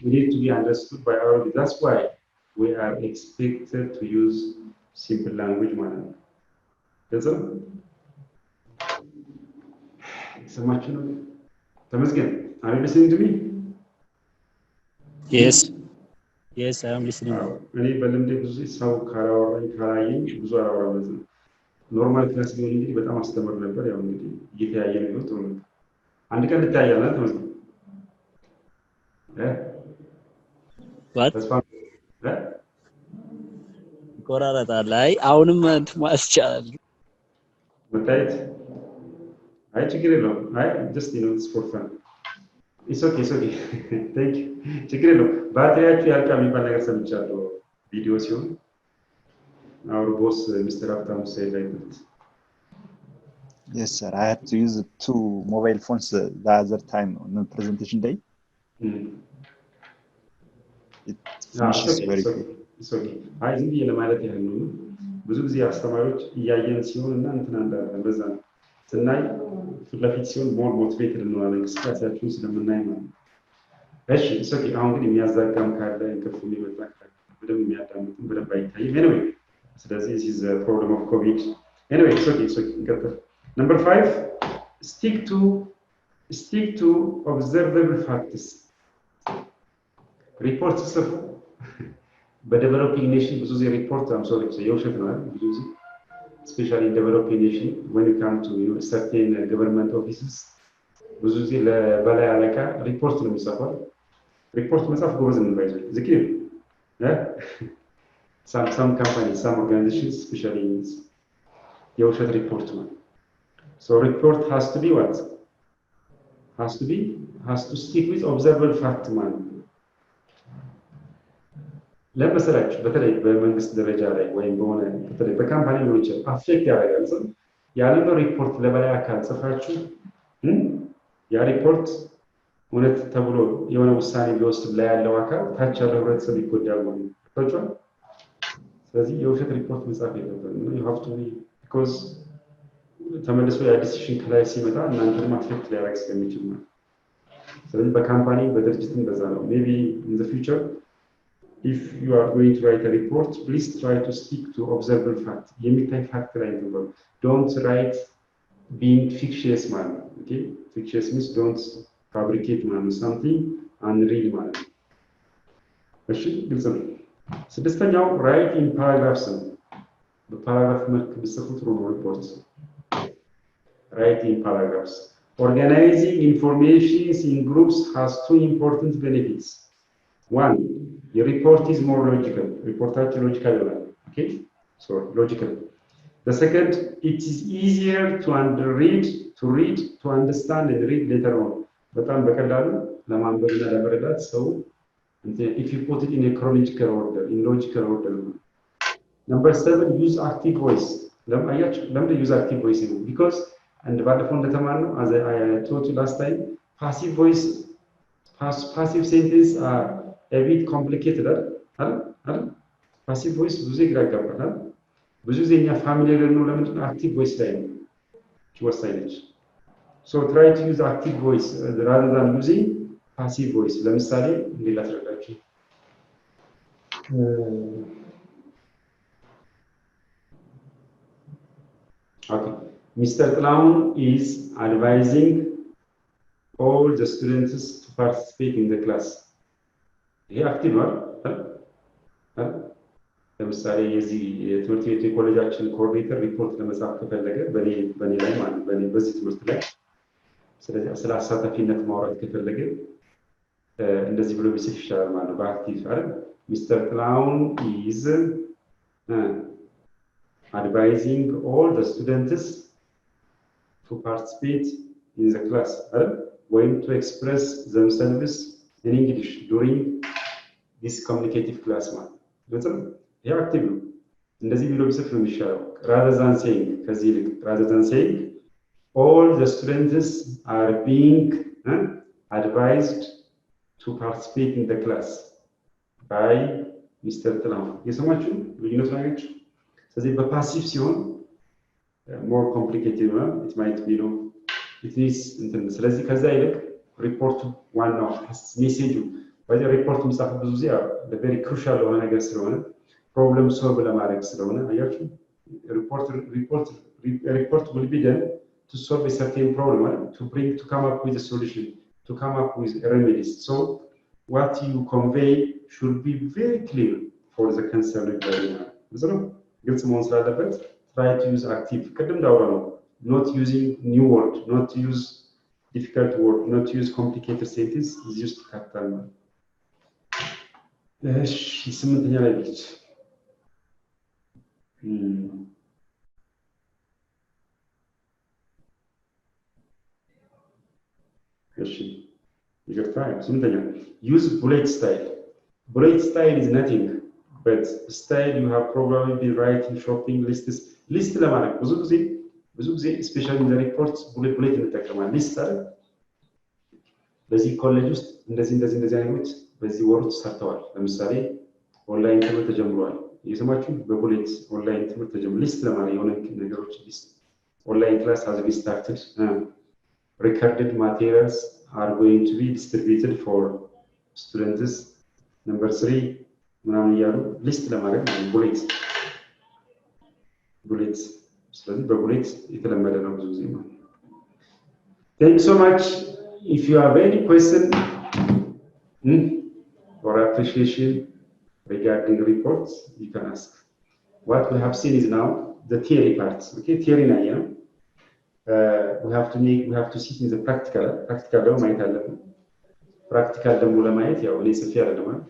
We need to be understood by our audience. That's why we are expected to use simple language manner. That's all. So much, Temesgen, are you listening to me? Yes. Yes, I am listening. እኔ በልምዴ ብዙ ሰው ካላወራኝ ካላየኝ ብዙ አላወራም። ኖርማል ክላስ ቢሆን እንግዲህ በጣም አስተምር ነበር። ያው እንግዲህ እየተያየ ነው ጥሩ ነው። አንድ ቀን ልታያለን ተመስገን What? ተስፋ ይቆራረጣል። አይ አሁንም ማስቻል መታየት አይ ችግር የለውም። አይ ጀስት ዩ ኖ ኢትስ ፎር ፈን ኢትስ ኦኬ ቴንክ ዩ ችግር የለውም። ባትሪያችሁ ያልቃል የሚባል ነገር ሰምቻለሁ ቪዲዮ ሲሆን our boss Mr. Aftam said like that. Yes, sir. I had to use 2 mobile phones the other time on the presentation day. It finishes very quick. It's okay. አይ ዝም ብዬ ለማለት ያህል ነው። ብዙ ጊዜ አስተማሪዎች እያየን ሲሆን እና እንትን አንዳለን በዛ ስናይ ፊት ለፊት ሲሆን ሞር ሞቲቬትድ እንሆናለን እንቅስቃሴያችሁን ስለምናይ ማለት ነው። እሺ it's okay። አሁን ግን የሚያዛጋም ካለ እንቅልፍ የሚመጣ ካለ በደንብ የሚያዳምጥም በደንብ አይታይም። anyway ስለዚህ this is a problem of COVID. Anyway it's okay እንቀጥል። Number 5, stick to observable facts. Report ጽፉ። በዴቨሎፒንግ ኔሽን ብዙ ጊዜ ሪፖርት የውሸት ነው አይደል? ብዙ ጊዜ especially in developing nation when you come to certain government offices ብዙ ጊዜ ለበላይ አለቃ ሪፖርት ነው የሚጻፈው። ሪፖርት መጻፍ ጎበዝ ነው ባይዘ ዝክሪ some companies, some organizations, especially የውሸት ሪፖርት ነው። So report has to be what? Has to stick with observable fact man. ለምሳሌ በተለይ በመንግስት ደረጃ ላይ ወይም በሆነ በተለይ በካምፓኒ ነው ይችላል አፌክት ያደርጋል። ሰው ያንን ሪፖርት ለበላይ አካል ጽፋችሁ ያ ሪፖርት እውነት ተብሎ የሆነ ውሳኔ ቢወስድ ላይ ያለው አካል ታች ያለው ህብረተሰብ ይጎዳል ማለት ነው። ስለዚህ የውሸት ሪፖርት መጻፍ የለበትም። you have to be because ተመልሶ ያ ዲሲሽን ከላይ ሲመጣ እናንተንም አፌክት ሊያደርግ ስለሚችል ነው። ስለዚህ በካምፓኒ በድርጅትም በዛ ነው። maybe in the future if you are going to write a report, please try to stick to observable fact. የሚታይ ፋክት ላይ ነው። Don't write being fictitious man. Okay? Fictitious means don't fabricate man something unreal man. እሺ ግልጽ ነው። ስድስተኛው write in paragraphs ነው። በፓራግራፍ መልክ ብጽፉ ጥሩ ነው ሪፖርት። Write in paragraphs. Organizing information in groups has 2 important benefits. 1, your report is more logical. Report logical. Okay? So logical. The second, it is easier to read, to understand and read later on. በጣም በቀላሉ ለማንበብና ለመረዳት ሰው if you put it in a chronological order, in logical order. Number 7, use active voice. ለምን use active voice? Because and ባለፈው እንደተማርነው as I told you last time, passive voice, passive sentence are a bit complicated. Passive voice ብዙ ግራ ያጋባል። ብዙ ጊዜ እኛ ፋሚሊየር ነው ለምንድን ነው active voice ላይ ነው ወሳኝ ነች። So try to use active voice rather than using passive voice. ለምሳሌ እንዴት ላስረዳችሁ? Okay. Mr. Clown is advising all the students to participate in the class. ይሄ አክቲቭ ነው አይደል? ለምሳሌ የዚህ የትምህርት ቤት የኮሌጃችን ኮኦርዲኔተር ሪፖርት ለመጻፍ ከፈለገ በኔ ላይ ማለት በዚህ ትምህርት ላይ ስለዚህ ስለ አሳታፊነት ማውራት ከፈለገ እንደዚህ ብሎ ቢጽፍ ይችላል ማለት ነው በአክቲቭ አይደል Mr. Clown is advising all the students to participate in the class አይደል ወይም to express themselves in English during this communicative class ማለት ነው ይሄ አክቲቭ ነው እንደዚህ ብሎ ቢጽፍ ነው የሚሻለው rather than saying ከዚህ ይልቅ rather than saying all the students are being advised to participate in the class by Mr. Clown የሰማችሁ ልዩነት ናችሁ ስለዚህ በፓሲቭ ሲሆን more complicated ነው it might be no it needs ስለዚህ ከዛ ይልቅ ሪፖርቱ ዋናው ሜሴጁ ወደ ሪፖርት ምጻፍ ብዙ ጊዜ very crucial የሆነ ነገር ስለሆነ problem solve ለማድረግ ስለሆነ አያችሁ report will be done to solve a certain problem to come up with a solution to come up with remedies so what you convey should be very clear for the concerned party ነው ግልጽ መሆን ስላለበት try to use active ቅድም እንዳወራ ነው not using new word not to use difficult word not to use complicated sentence is used to capital ነው እሺ ስምንተኛ ላይ ልጅ እሺ ይገርታ ስምንተኛ use bullet style is nothing but style you have probably been writing shopping list ለማድረግ ብዙ ጊዜ especially in the reports bullet እንጠቀማለን list አይደል በዚህ ኮሌጅ ውስጥ እንደዚህ አይነት በዚህ ወር ውስጥ ሰርተዋል ለምሳሌ ኦንላይን ትምህርት ተጀምሯል የሰማችሁ በቡሌት ኦንላይን ትምህርት ተጀምሯል ሊስት ለማድረግ የሆነ ነገሮች ሊስት ኦንላይን ክላስ has been started recorded materials are going to be distributed for students number 3 ምናምን ያሉ ሊስት ለማድረግ ቡሌት ስለዚህ በቡሌት የተለመደ ነው ብዙ ጊዜ ማለት thank you so much if you have any question or appreciation regarding reports you can ask what we have seen is now the theory parts okay theory na ya we have to see in the practical ደግሞ ማየት አለብን practical ደግሞ ለማየት ያው እኔ ጽፌ አይደለም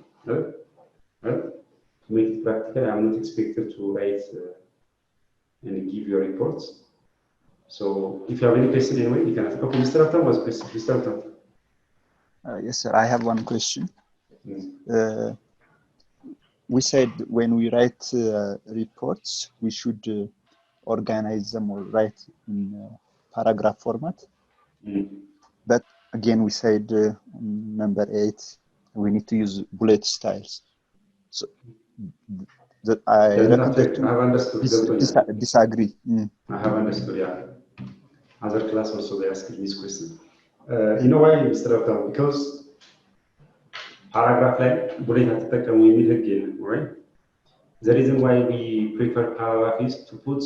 to make it practical I'm not expected to write and give your reports so if you have any question anyway you can ask okay Mr. Aftam was question Mr. Aftam yes sir I have one question we said when we write reports we should organize them or write in paragraph format but again we said number 8 we need to use bullet styles so that I have understood disagree I have understood yeah other class also they asked this question you know why Mr. Aftam because paragraph ላይ bullet አትጠቀሙ የሚል ህግ የለም right the reason why we prefer paragraph is to put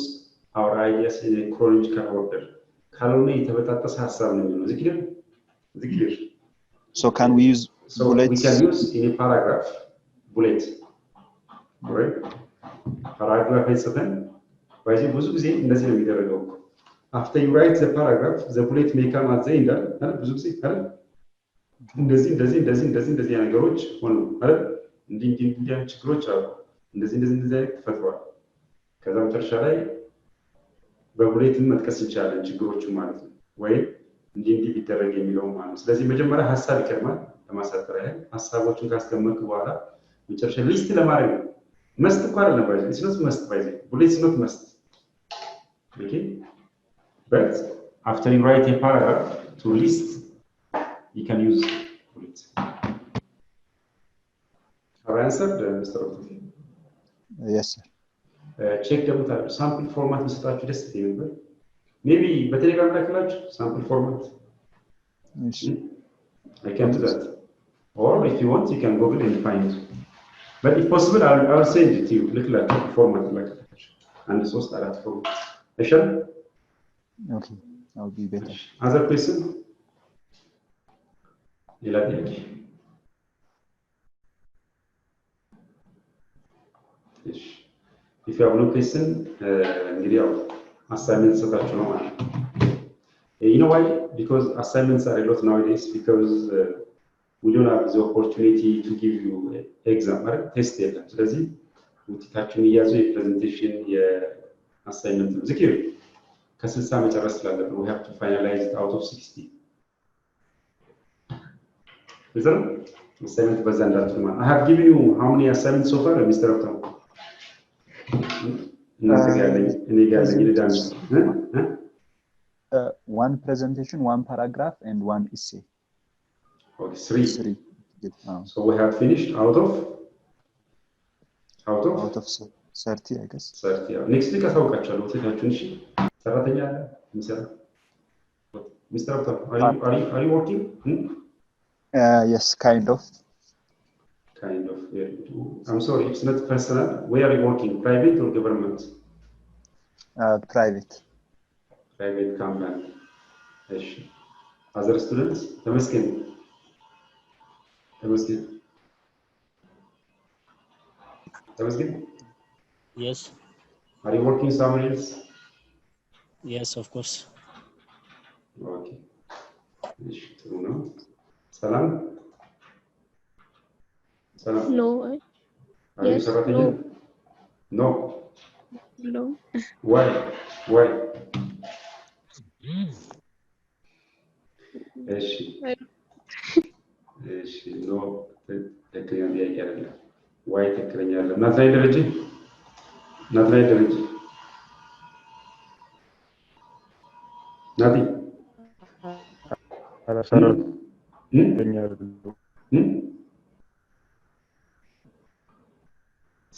our ideas in a chronological order ካልሆነ የተበጣጠሰ ሐሳብ ነው የሚሆነው ዝክር so can we use bullets we can use in a paragraph bullet right paragraph is then በዚህ ብዙ ጊዜ እንደዚህ ነው የሚደረገው after you write the paragraph the bullet may come at the end አይደል ብዙ ጊዜ አይደል እንደዚህ ነገሮች ሆኑ አይደል እንዲህ ችግሮች አሉ እንደዚህ ተፈጥሯል ከዛ መጨረሻ ላይ በቡሌትም መጥቀስ ይቻላል ችግሮቹ ማለት ነው ወይ እንዲህ ቢደረግ የሚለው ማለት ነው ስለዚህ መጀመሪያ ሐሳብ ይቀርማል ለማሳጠር ያህል ሐሳቦችን ካስቀመጥኩ በኋላ መጨረሻ ሊስት ለማድረግ መስት እንኳን ነበር it's not must by the bullet is not must okay but after you write a paragraph to list you can use bullets have I answered Mr. Otto yes sir check the sample format መስጣችሁ ደስ ይላል maybe በቴሌግራም ላይ ካላችሁ sample format yes I can do that or if you want you can google and find but if possible I'll send it to you look like format like and the source that format sure okay I'll be better other question ሌላ ጥያቄ if you have no question እንግዲህ ያው አሳይመንት ሰጣችሁ ነው ማለት ነው You know why? Because assignments are a lot nowadays because we don't have the opportunity to give you exam, right? Test data. ስለዚህ ውጤታችሁን እያዙ የፕሬዘንቴሽን የአሳይመንት ዝግጅት ከ60 መጨረስ ስላለብን we have to finalize it out of 60. Listen, assignment በዛ እንዳትሉ ማለት I have given you how many assignments so far, Mr. Upton? One presentation, one paragraph, and one essay. Okay, three. Good. So we have finished out of 30, I guess. 30. Yeah. Next week, አሳውቃችኋለሁ ውጤታችሁን። እሺ ሰራተኛ አለ የሚሰራ Mr. Upton, are you working? Yes, kind of. Kind of. I'm sorry, it's not personal. Where are you working? Private or government? Private. Private company. Yes. Other students? Temesgen. Yes. Are you working somewhere else? Yes, of course. Okay. True, no? Selam? Selam? No. Are you Saratini? No. No. Why? እሺ no ትክክለኛ ጥያቄ አይደለም። ዋይ ትክክለኛ አይደለም። ናትናኤል ደረጀ ናቲ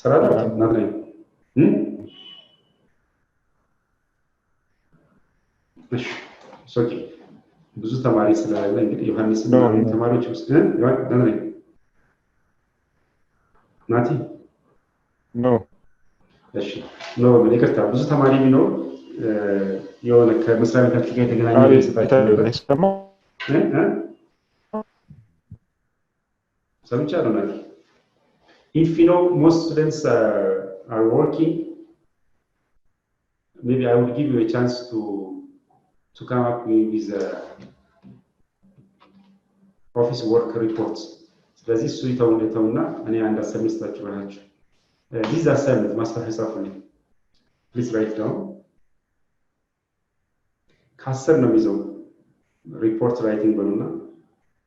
ሰራታ ናትናኤል እሺ ሶኪ ብዙ ተማሪ ስላለ እንግዲህ ዮሐንስ ተማሪዎች ውስጥ ናቲ ኖ እሺ ኖ ይቅርታ ብዙ ተማሪ ቢኖር የሆነ ከመስሪያ ቤታችሁ ጋር የተገናኘ ሰምቻለሁ ናቲ if you know most students are working maybe I would give you a chance to come up with office work reports. ስለዚህ እሱ ይተውና እኔ አንድ አሳይመንት ታችኋላችሁ። This assignment master ጻፉልኝ. Please write down. ከ10 ነው የሚይዘው report writing በሉና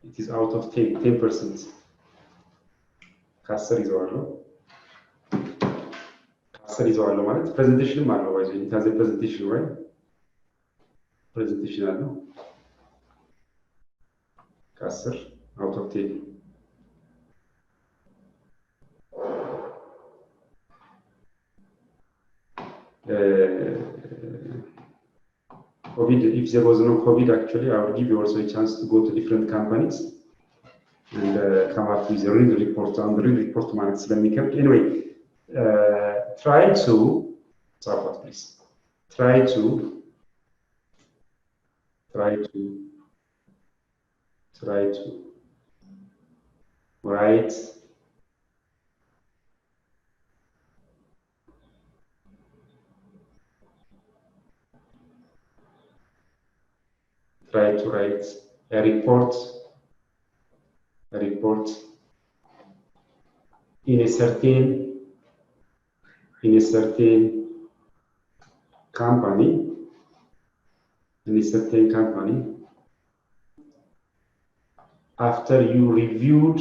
it is out of 10%. ከ10 ይዘዋለሁ ማለት ፕሬዘንቴሽንም አለው ወይ it has a presentation, right? presentation አለው ከ10 out of 10. COVID, if there was no COVID, actually, I would give you also a chance to go to different companies and come up with a real report on the real report marks. Anyway, try to support, please. Try to write a report in a certain company, after you interviewed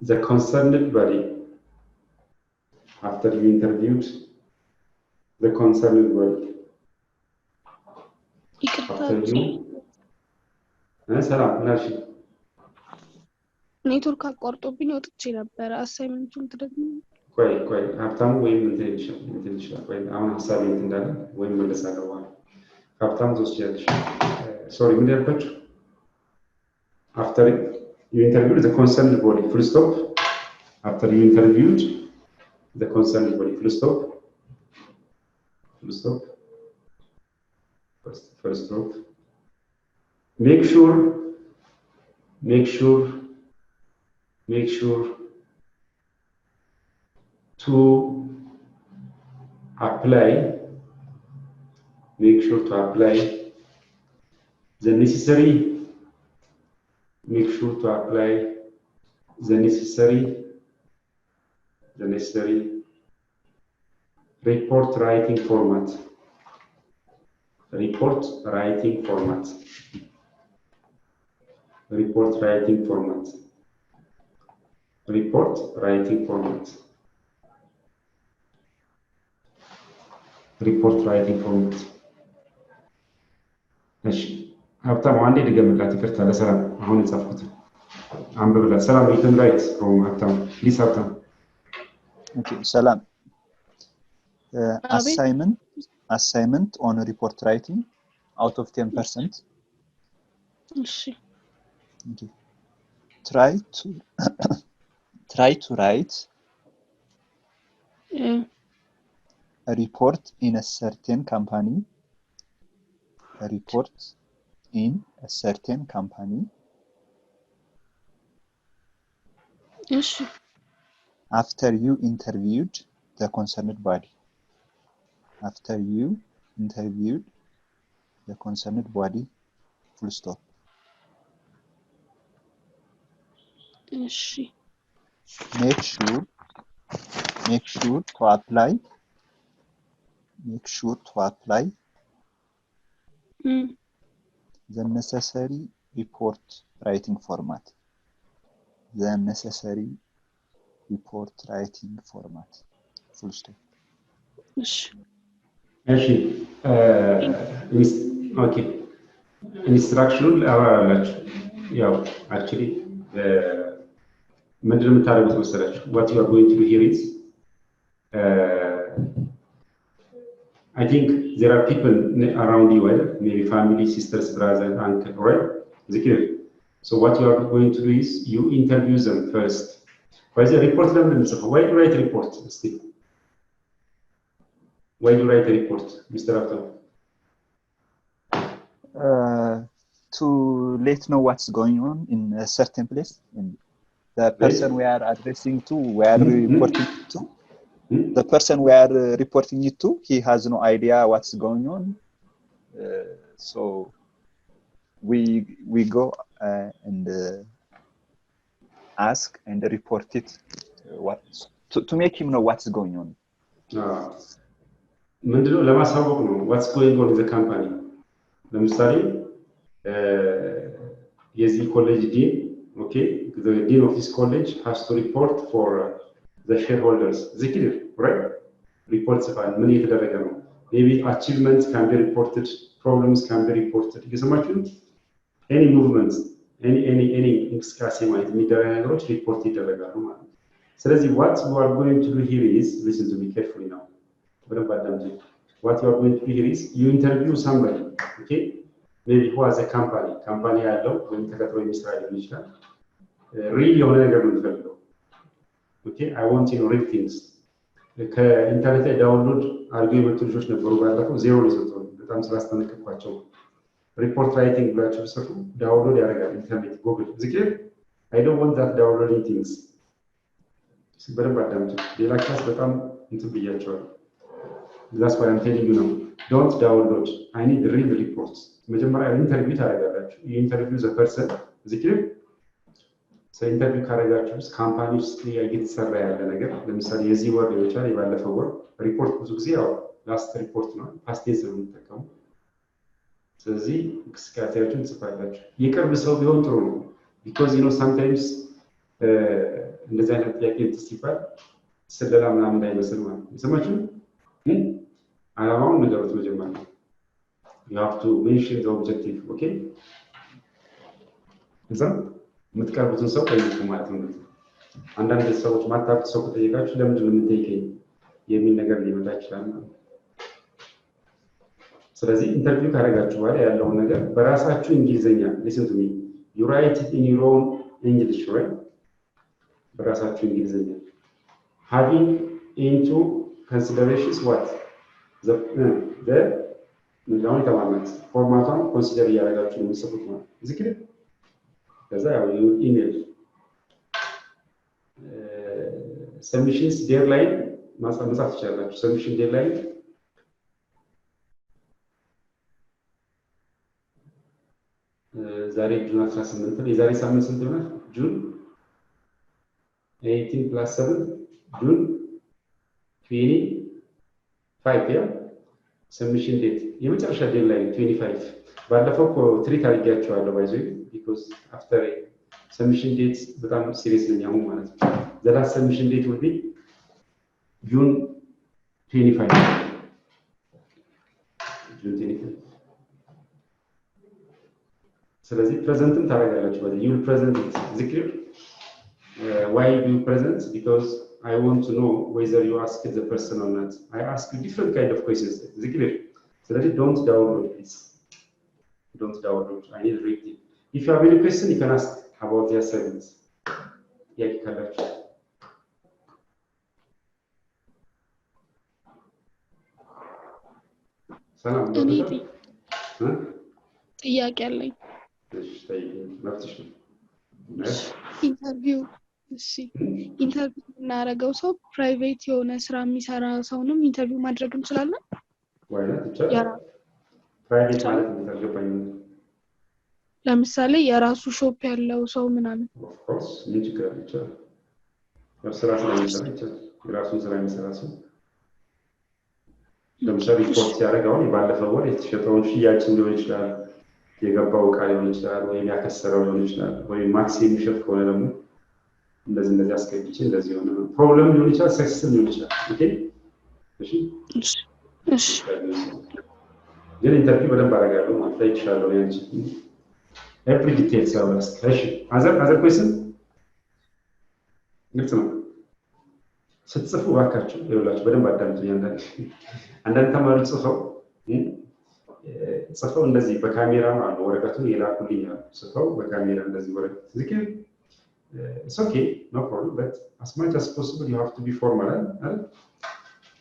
the concerned body. After you interviewed the concerned body. ሰላም ናሽ ኔትወርክ አቋርጦብኝ ወጥቼ ነበር። አሳይመንቱን ትደግሞ ቆይ ሀብታሙ ወይም እንትን ይችላል ወይ አሁን ሐሳብ እንትን እንዳለ ወይም መለሳለሁ ማለት ሀብታሙ ተወስጃለሽ ሶሪ ምን ያልኳችሁ after you interviewed the concerned body full stop after you interviewed the concerned body full stop first stop make sure to apply, make sure to apply the necessary, make sure to apply the necessary report writing format. Report writing format. Report writing format. Report writing format. Report writing format. እሺ ሀብታሙ አንዴ ድገምላት ይቅርታ ለሰላም አሁን የጻፍኩት አንብብላት ሰላም you can write from ሀብታሙ please ሀብታሙ Okay, Salam. Assignment on report writing out of 10%. እሺ Okay. Try to write a report in a certain company. A report in a certain company. እሺ After you interviewed the concerned body. After you interviewed the concerned body, full stop. እሺ Make sure to apply. Make sure to apply the necessary report writing format. The necessary report writing format. Full stop. እሺ እሺ ኦኬ ኢንስትራክሽኑን አብራራላችሁ ያው አክቹሊ ምንድነው የምታደርጉት መሰላችሁ what you are going to do here is I think there are people around you, right? Maybe family, sisters, brothers, uncle, right? Zikir. So what you are going to do is you interview them first. Why is the report them themselves? Why do you write a report, Steve? Why do you write a report, Mr. Afton? To let know what's going on in a certain place. In the person we are addressing to, we are reporting to. The person we are reporting it to, he has no idea what's going on. So we go and ask and report it to make him know what's going on. ምንድነው ለማሳወቅ ነው what's going on in the company. ለምሳሌ የዚህ ኮሌጅ ዲን okay the dean of this college has to report for the shareholders zikir right reports file ምን እየተደረገ ነው maybe achievements can be reported problems can be reported የሰማችሁ any movements any እንቅስቃሴ ማለት የሚደረግ ነገሮች ሪፖርት ይደረጋሉ ማለት ነው ስለዚህ what you are going to do here is listen to me carefully now what you are going to do here is you interview somebody okay maybe who has a company ያለው ወይም ተቀጥሮ የሚሰራ ሊሆን ይችላል real የሆነ ነገር ነው የሚፈልገው okay I want you to read things ከኢንተርኔት ላይ ዳውንሎድ አድርገው የመጡ ልጆች ነበሩ ባለፈው ዜሮ ነው የሰጠው በጣም ስላስጠነቀቅኳቸው ሪፖርት ራይቲንግ ብላችሁ ጽፉ ዳውንሎድ ያደርጋል ኢንተርኔት ጉግል ዝክር I don't want that downloading things በደንብ አዳምጡ ሌላ ክላስ በጣም እንትን ብያቸዋለሁ that's why I'm telling you now don't download I need real reports መጀመሪያ ኢንተርቪው ታደርጋላችሁ ኢንተርቪው ዘ ፐርሰን ዝክር ኢንተርቪው ካደረጋችሁ ካምፓኒ ውስጥ እየተሰራ ያለ ነገር ለምሳሌ የዚህ ወር ሊሆን ይችላል የባለፈው ወር ሪፖርት ብዙ ጊዜ ያው ላስት ሪፖርት ነው ፓስት ቴንስ ነው የምንጠቀመው ስለዚህ እንቅስቃሴያችሁን ጽፋላችሁ የቅርብ ሰው ቢሆን ጥሩ ነው because you know sometimes እንደዚህ አይነት ጥያቄ ሲባል ስለላ ምናምን እንዳይመስል ማለት ነው ሰማችሁ አላማውን ነገሩት መጀመሪያ you have to mention the objective okay የምትቀርቡትን ሰው ጠይቁ ማለት ነው አንዳንድ ሰዎች ማታውቁት ሰው ከጠየቃችሁ ለምንድን ነው የምትጠይቀኝ የሚል ነገር ሊመጣ ይችላል ማለት ስለዚህ ኢንተርቪው ካደረጋችሁ በኋላ ያለውን ነገር በራሳችሁ እንግሊዘኛ listen to me you write it in your own English right በራሳችሁ እንግሊዘኛ having into considerations what the ምንድነው ተማመት ፎርማቷን ኮንሲደር ያደርጋችሁ ነው የሚሰጡት ማለት ዝክር ከዛ ያው ኢሜል submissions deadline ማጻፍ ትችላላችሁ submission deadline ዛሬ ጁን 18 ነው የዛሬ ሳምንት ስንት ነው ጁን 18 plus 7 ጁን 25 ያ submission date የመጨረሻ deadline 25 ባለፈው ትሪት አድርጌያቸዋለሁ ባይዞ because after submission date በጣም ሲሪየስ ነኝ አሁን ማለት ነው the last submission date will be June 25 June 25 ስለዚህ ፕሬዘንትም ታደርጋላችሁ ማለት you will present it is it clear why do you present because I want to know whether you ask the person or not I ask you different kind of questions is it clear ስለዚህ don't download please don't download I need to read it if you have any question you can ask about the assignments yeah ካላችሁ ሰላም ጥያቄ አለኝ ኢንተርቪው እናረጋው ሰው ፕራይቬት የሆነ ስራ የሚሰራ ሰውንም ኢንተርቪው ማድረግ እንችላለን ዋይናት ይቻላል ፕራይቬት ማለት እንተርገባኝ ለምሳሌ የራሱ ሾፕ ያለው ሰው ምናምን of course ምን ችግር አለ ይቻላል ስራ ስለሚሰራ ይቻላል የራሱን ስራ የሚሰራ ሰው ለምሳሌ ሪፖርት ሲያደርገው ባለፈው ወር የተሸጠውን ሽያጭ ሊሆን ይችላል የገባው ዕቃ ሊሆን ይችላል ወይ ያከሰረው ሊሆን ይችላል ወይ ማክስ የሚሸጥ ከሆነ ደግሞ እንደዚህ አስቀምጬ እንደዚህ ሆነ ፕሮብለም ሊሆን ይችላል ሰክሰስ ሊሆን ይችላል ኦኬ እሺ ግን ኢንተርቪው በደንብ አደርጋለሁ ማለት ይችላል ያንቺ every detail service እሺ other question ግልጽ ነው ስትጽፉ ባካችሁ ይኸውላችሁ በደንብ አዳምጡ አንዳንድ ተማሪዎች ጽፈው እንደዚህ በካሜራ ማለት ወረቀቱን የላኩልኝ ጽፈው በካሜራ እንደዚህ ወረቀት ዝክር it's okay no problem but as much as possible you have to be formal አይደል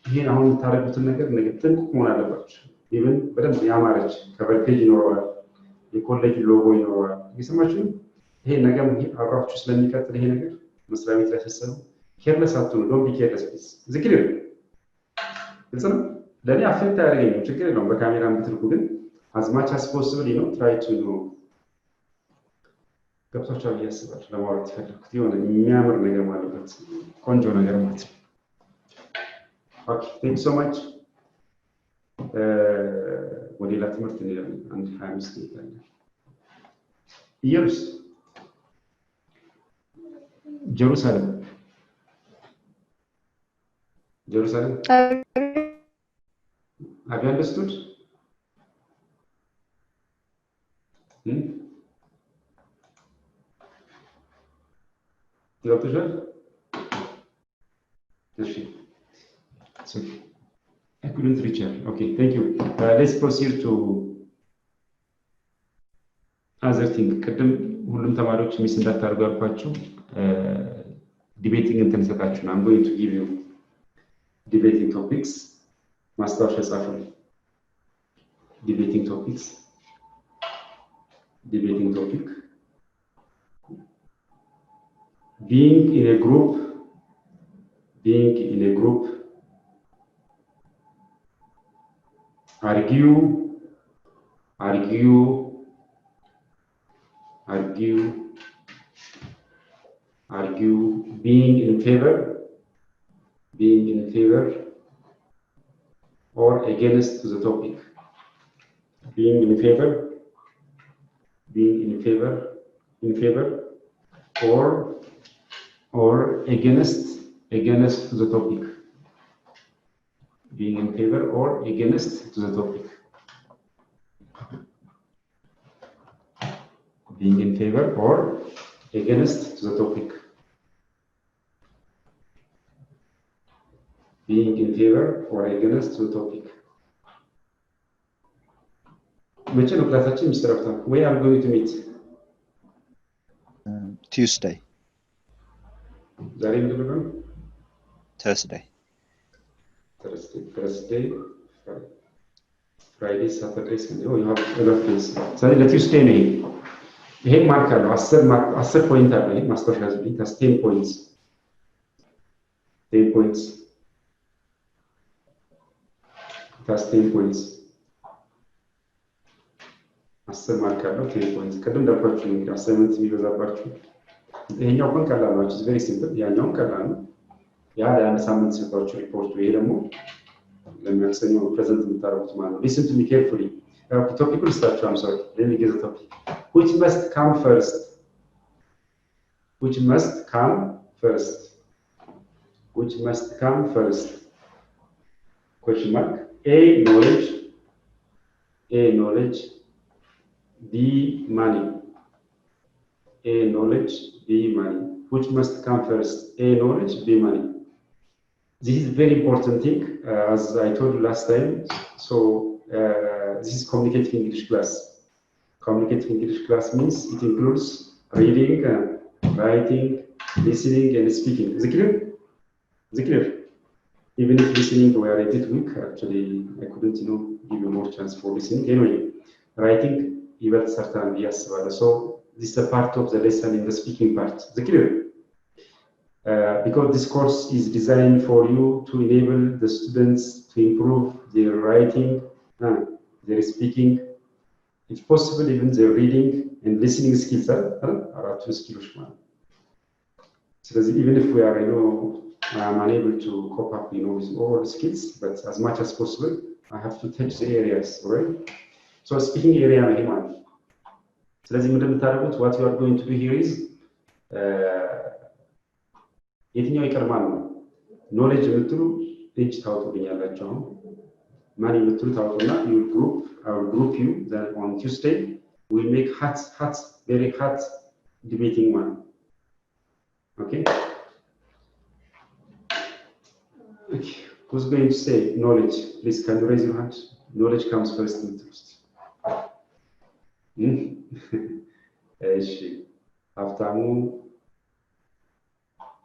ይሄን አሁን ታረጉትን ነገር ጥንቁቅ መሆን አለባችሁ even በደንብ ያማረች ከቨር ፔጅ ይኖረዋል የኮሌጅ ሎጎ ይኖረዋል ይሰማችሁ ይሄ ነገር አብራችሁ ስለሚቀጥል ይሄ ነገር መስሪያ ቤት ላይ ተሰሩ careless አትሁኑ don't be careless please ዝክር ግልጽ ነው ለኔ አፌክት ያደርገኛል ችግር የለውም በካሜራ ብትልኩ ግን as much as possible you know try to ገብታችሁ ያስባችሁ ለማውራት ፈልኩት የሆነ የሚያምር ነገር ማለበት ቆንጆ ነገር ማለት ነው okay thank you so much ወደ ሌላ ትምህርት እንሄዳለን አንድ 25 ደቂቃ ኢየሩስ ጀሩሳሌም have you understood ገብቶሻል እሺ so I couldn't reach her okay thank you let's proceed to other thing ቅድም ሁሉም ተማሪዎች ሚስ እንዳታርጉ ያልኳችሁ ዲቤቲንግ እንትን ሰጣችሁ I'm going to give you debating topics ማስታወሻ ጻፉ debating topics debating topic being in a group argue being in favor or against to the topic being in favor or against to the topic being in favor or against to the topic being in favor or against to the topic being in favor or against to the topic መቼ ነው ክላሳችን ሚስተራፍታ we are going to meet Tuesday ዛሬ ምንድን ነው Thursday Friday Saturday Sunday you have 11 days ስለዚህ ለቱስዴይ ነው ይሄ ማርክ አለው 10 ፖይንት አለ ማስተርሻዝ ቢት 10 points 10 points. It has 10 points. 10 ማርክ አለው 10 points. ቅድም እንዳልኳችሁ እንግዲህ አሳይመንት የሚበዛባችሁ ይሄኛው እንኳን ቀላል ነው። ኢትስ ቬሪ ሲምፕል። ያኛውም ቀላል ነው። ያ ለአንድ ሳምንት ሰጣችሁ ሪፖርቱ። ይሄ ደግሞ ለሚያክሰኞ ፕሬዘንት የምታደርጉት ማለት ነው። Listen to me carefully. Topic will start. I'm sorry. Let me get the topic. Which must come first? Which must come first? Which must come first? Question mark. A, knowledge. A, knowledge. B, money. A, knowledge. B, money. Which must come first? A, knowledge. B, money. This is a very important thing, as I told you last time. So, this is communicative English class. Communicative English class means it includes reading, writing, listening, and speaking. Is it clear? Is it clear? Even if listening we are a bit weak, actually, I couldn't, give you more chance for listening. Anyway, writing, you will certainly yes. So this is a part of the lesson in the speaking part. Is it clear? Because this course is designed for you to enable the students to improve their writing, their speaking, if possible, even their reading and listening skills are two skills. So even if we are, I'm unable to cope up, with all skills, but as much as possible, I have to touch the areas, right? So speaking area, so what you are going to do here is, የትኛው ይቀርማል ነው ኖሌጅ የምትሉ እጅ ታውጡልኛላችሁ ማን የምትሉ ታውጡና our group you then on Tuesday we'll make hot very hot debating one. Okay, who's going to say knowledge? Please, can you raise your hand? Knowledge comes first in first. እሺ ሀብታሙ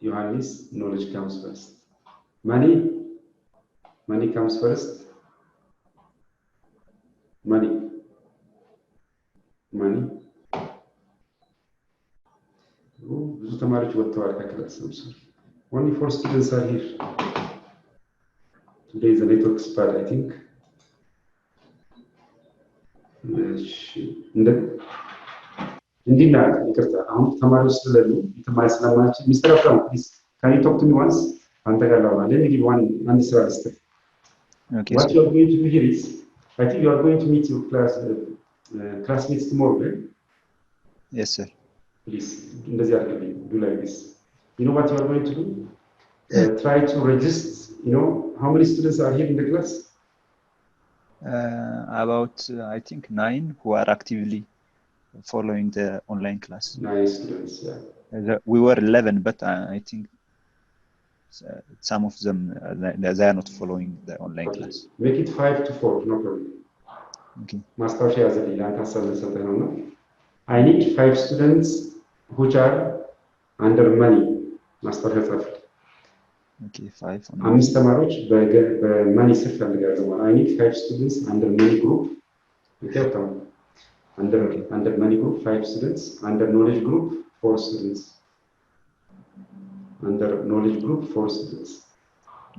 Yohannes, knowledge comes first. Money comes first. Money. ብዙ ተማሪዎች ወጥተዋል ከክላስ ነው። Only 4 students are here. Today the network is bad, I think. እንዲና ይቅርታ አሁን ተማሪዎች ስለሉ የተማሪ ስለማንችል ሚስተር አፍራም ፕሊዝ ካን ዩ ቶክ ቱ ሚ ዋንስ አንተ ጋር ላውራ let me give one sir. Okay, what you are going to do here is I think you are going to meet your classmates tomorrow, right? Yes sir. Please እንደዚህ አድርግልኝ do like this. You know what you are going to do? Try to register, how many students are here in the class? About I think 9 who are actively following the online class. 9 students, yeah. We were 11, but I think some of them they are not following the online class. Make it 5 to 4, no problem. Okay. Master shares the link. I need 5 students which are under money. Master has left. Okay, 5. አምስት ተማሪዎች በማኒ ስር ፈልጋለሁ። I need 5 students under money group. Okay, under money group 5 students, under knowledge group 4 students. Under knowledge group 4 students.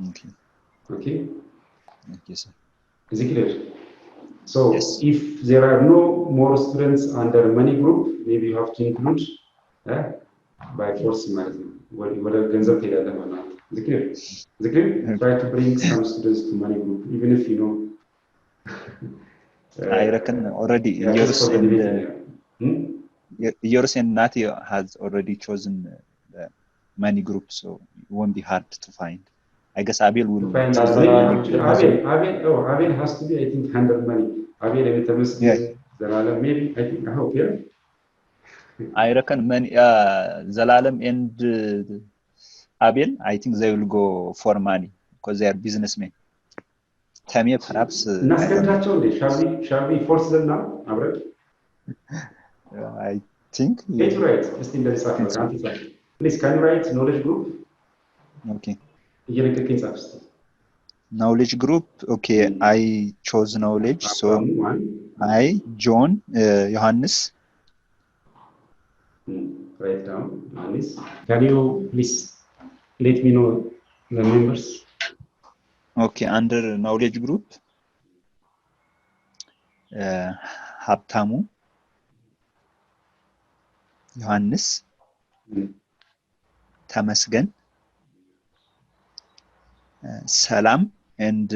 Okay. Okay? Okay, sir. Is it clear? So yes. If there are no more students under money group, maybe you have to include by force ማለት ነው ወደ ገንዘብ ትሄዳለህ ማለት ነው። Is it clear? Is it clear? Try to bring some students to money group, even if I reckon already yours and Nati has already chosen the money group, so it won't be hard to find. I guess Abel will find Abel has to be, I think, handle money. Abel and Temesgen Teshager, maybe, I hope, yeah. I reckon money Zelalem and Abel, I think they will go for money because they are businessmen. Tamir perhaps shall we force them now? I think it's right. Just in the please, can you write knowledge group? Okay. Knowledge group. Okay, I chose knowledge. So I John Yohannes. Write down Yohannes. Can you please let me know The members. Okay, under knowledge group, ሀብታሙ፣ ዮሐንስ፣ ተመስገን, Selam, and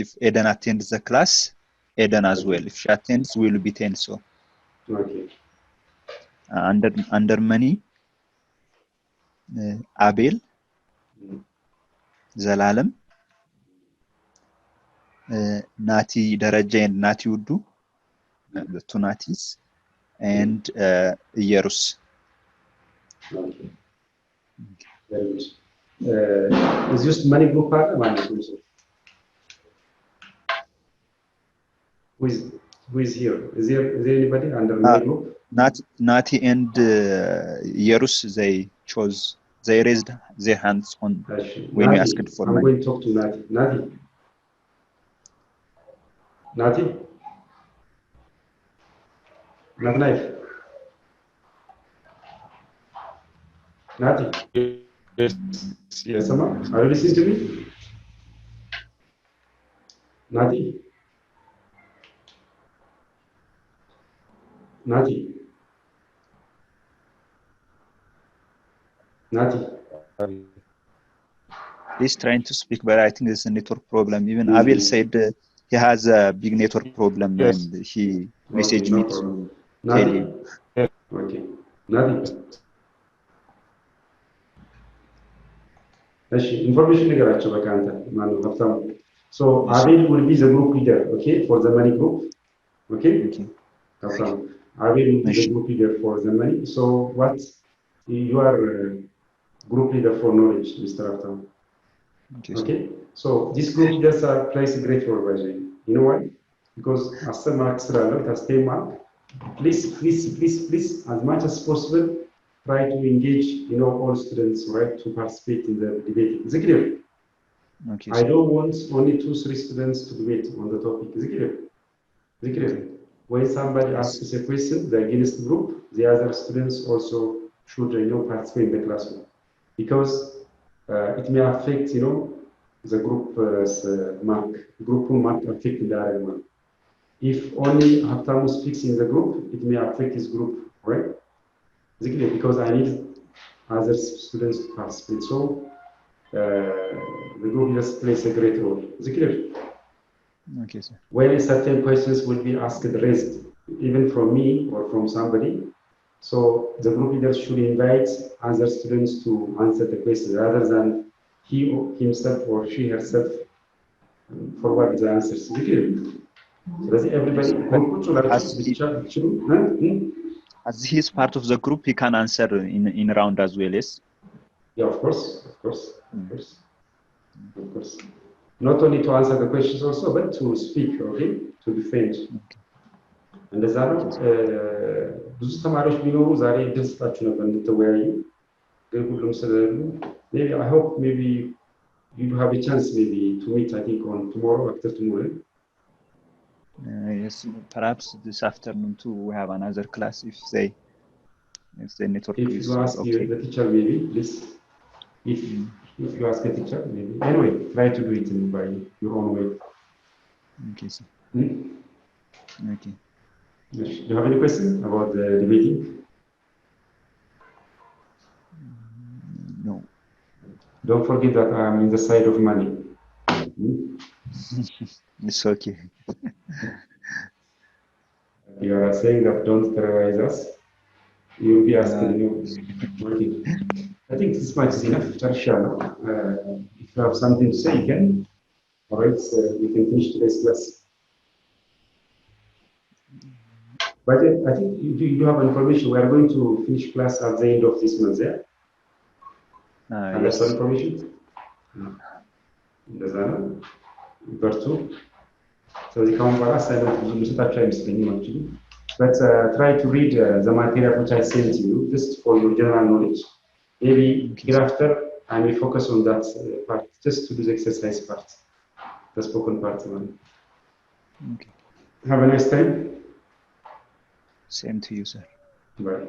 if Eden attends the class, Eden as well. If she attends, we will be 10. So Okay. under money, Abel, Zalalam, Nati Daraja and Nati Udu, the two Natis, and Yerus. Okay. Very good. Is just money group part or money group? Who is here? Is there anybody under money group? Nati and Yerus, they raised their hands on when Nati, you asked for I'm money. going to talk to Nati. Nati? Not knife. Nati? Yes, Sama? Are you listening to me? Nati? Nati? Nati? He's trying to speak, but I think there's a network problem. Even Abel said he has a big network problem, and he messaged me to tell you. Okay. Nati? Information ነገራቸው በቃ አንተ ማነው ሀብታሙ so Abel will be the group leader, okay, for the money group, okay? Abel will be the group leader for the money. So what you are group leader for knowledge, Mr. Abtam. Okay? So this group leaders plays a great role, by the way. You know why? Because after marks as 10 mark, please, as much as possible, try to engage, all students, right, to participate in the debate. Is it clear? Okay. I don't want only 2-3 students to debate on the topic. Is it clear? Is it clear? When somebody asks a question, the against group, the other students also should, participate in the classroom, because it may affect, the group's mark. Group mark affect the other one. If only Haptamu speaks in the group, it may affect his group, right? Is it clear? Because I need other students to participate. So the group just plays a great role. Is it clear? Okay, sir. When certain questions will be asked, raised, even from me or from somebody, so the group leader should invite other students to answer the question rather than he or himself or she herself forward the answers. Is it clear? So that's everybody. As he is part of the group, he can answer in round as well, yes? Yeah, of course. Not only to answer the questions also, but to speak, okay? To defend. እንደዛ ነው። ብዙ ተማሪዎች ቢኖሩ ዛሬ እድል ስጣችሁ ነበር እንድትወያዩ፣ ግን ሁሉም ስለሌሉ maybe I hope maybe you have a chance maybe to meet, I think, on tomorrow, after tomorrow. Yes, perhaps this afternoon too we have another class if the network if is you ask okay. the teacher, maybe please, if you ask the teacher, maybe anyway try to do it by your own way. Okay, sir. Okay. Do you have any question about the debating? No. Don't forget that I am in the side of money. It's okay. You are saying that don't terrorize us. You will be asking you. Okay. I think this much is enough. If you have something to say, you can. All right, we can finish today's class. But I think you have information. We are going to finish class at the end of this month, yeah? And Yes. that's information? Number 2. So the count actually. But try to read the material which I sent you, just for your general knowledge. Maybe hereafter, I may focus on that part, just to do the exercise part, the spoken part. Okay. Have a nice time. Same to you, sir. Bye.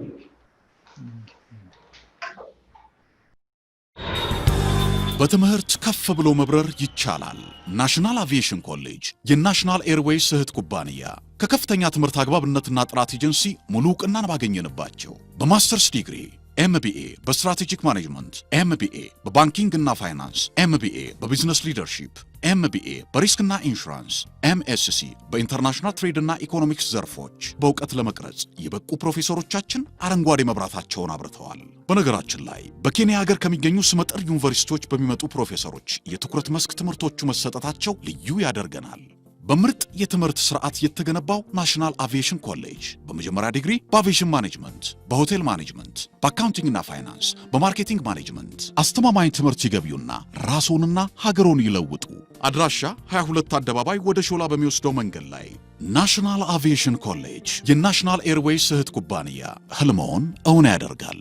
በትምህርት ከፍ ብሎ መብረር ይቻላል። ናሽናል አቪዬሽን ኮሌጅ የናሽናል ኤርዌይስ እህት ኩባንያ ከከፍተኛ ትምህርት አግባብነትና ጥራት ኤጀንሲ ሙሉ ዕውቅናን ባገኘንባቸው በማስተርስ ዲግሪ MBA በስትራቴጂክ ማኔጅመንት፣ MBA በባንኪንግ እና ፋይናንስ፣ MBA በቢዝነስ ሊደርሺፕ፣ MBA በሪስክና ኢንሹራንስ፣ MSc በኢንተርናሽናል ትሬድ እና ኢኮኖሚክስ ዘርፎች በእውቀት ለመቅረጽ የበቁ ፕሮፌሰሮቻችን አረንጓዴ መብራታቸውን አብርተዋል። በነገራችን ላይ በኬንያ ሀገር ከሚገኙ ስመጥር ዩኒቨርሲቲዎች በሚመጡ ፕሮፌሰሮች የትኩረት መስክ ትምህርቶቹ መሰጠታቸው ልዩ ያደርገናል። በምርጥ የትምህርት ስርዓት የተገነባው ናሽናል አቪዬሽን ኮሌጅ በመጀመሪያ ዲግሪ በአቪዬሽን ማኔጅመንት፣ በሆቴል ማኔጅመንት፣ በአካውንቲንግና ፋይናንስ፣ በማርኬቲንግ ማኔጅመንት አስተማማኝ ትምህርት ይገቢውና ራስዎንና ሀገሮን ይለውጡ። አድራሻ 22 አደባባይ ወደ ሾላ በሚወስደው መንገድ ላይ ናሽናል አቪዬሽን ኮሌጅ የናሽናል ኤርዌይስ እህት ኩባንያ ህልሞን እውን ያደርጋል።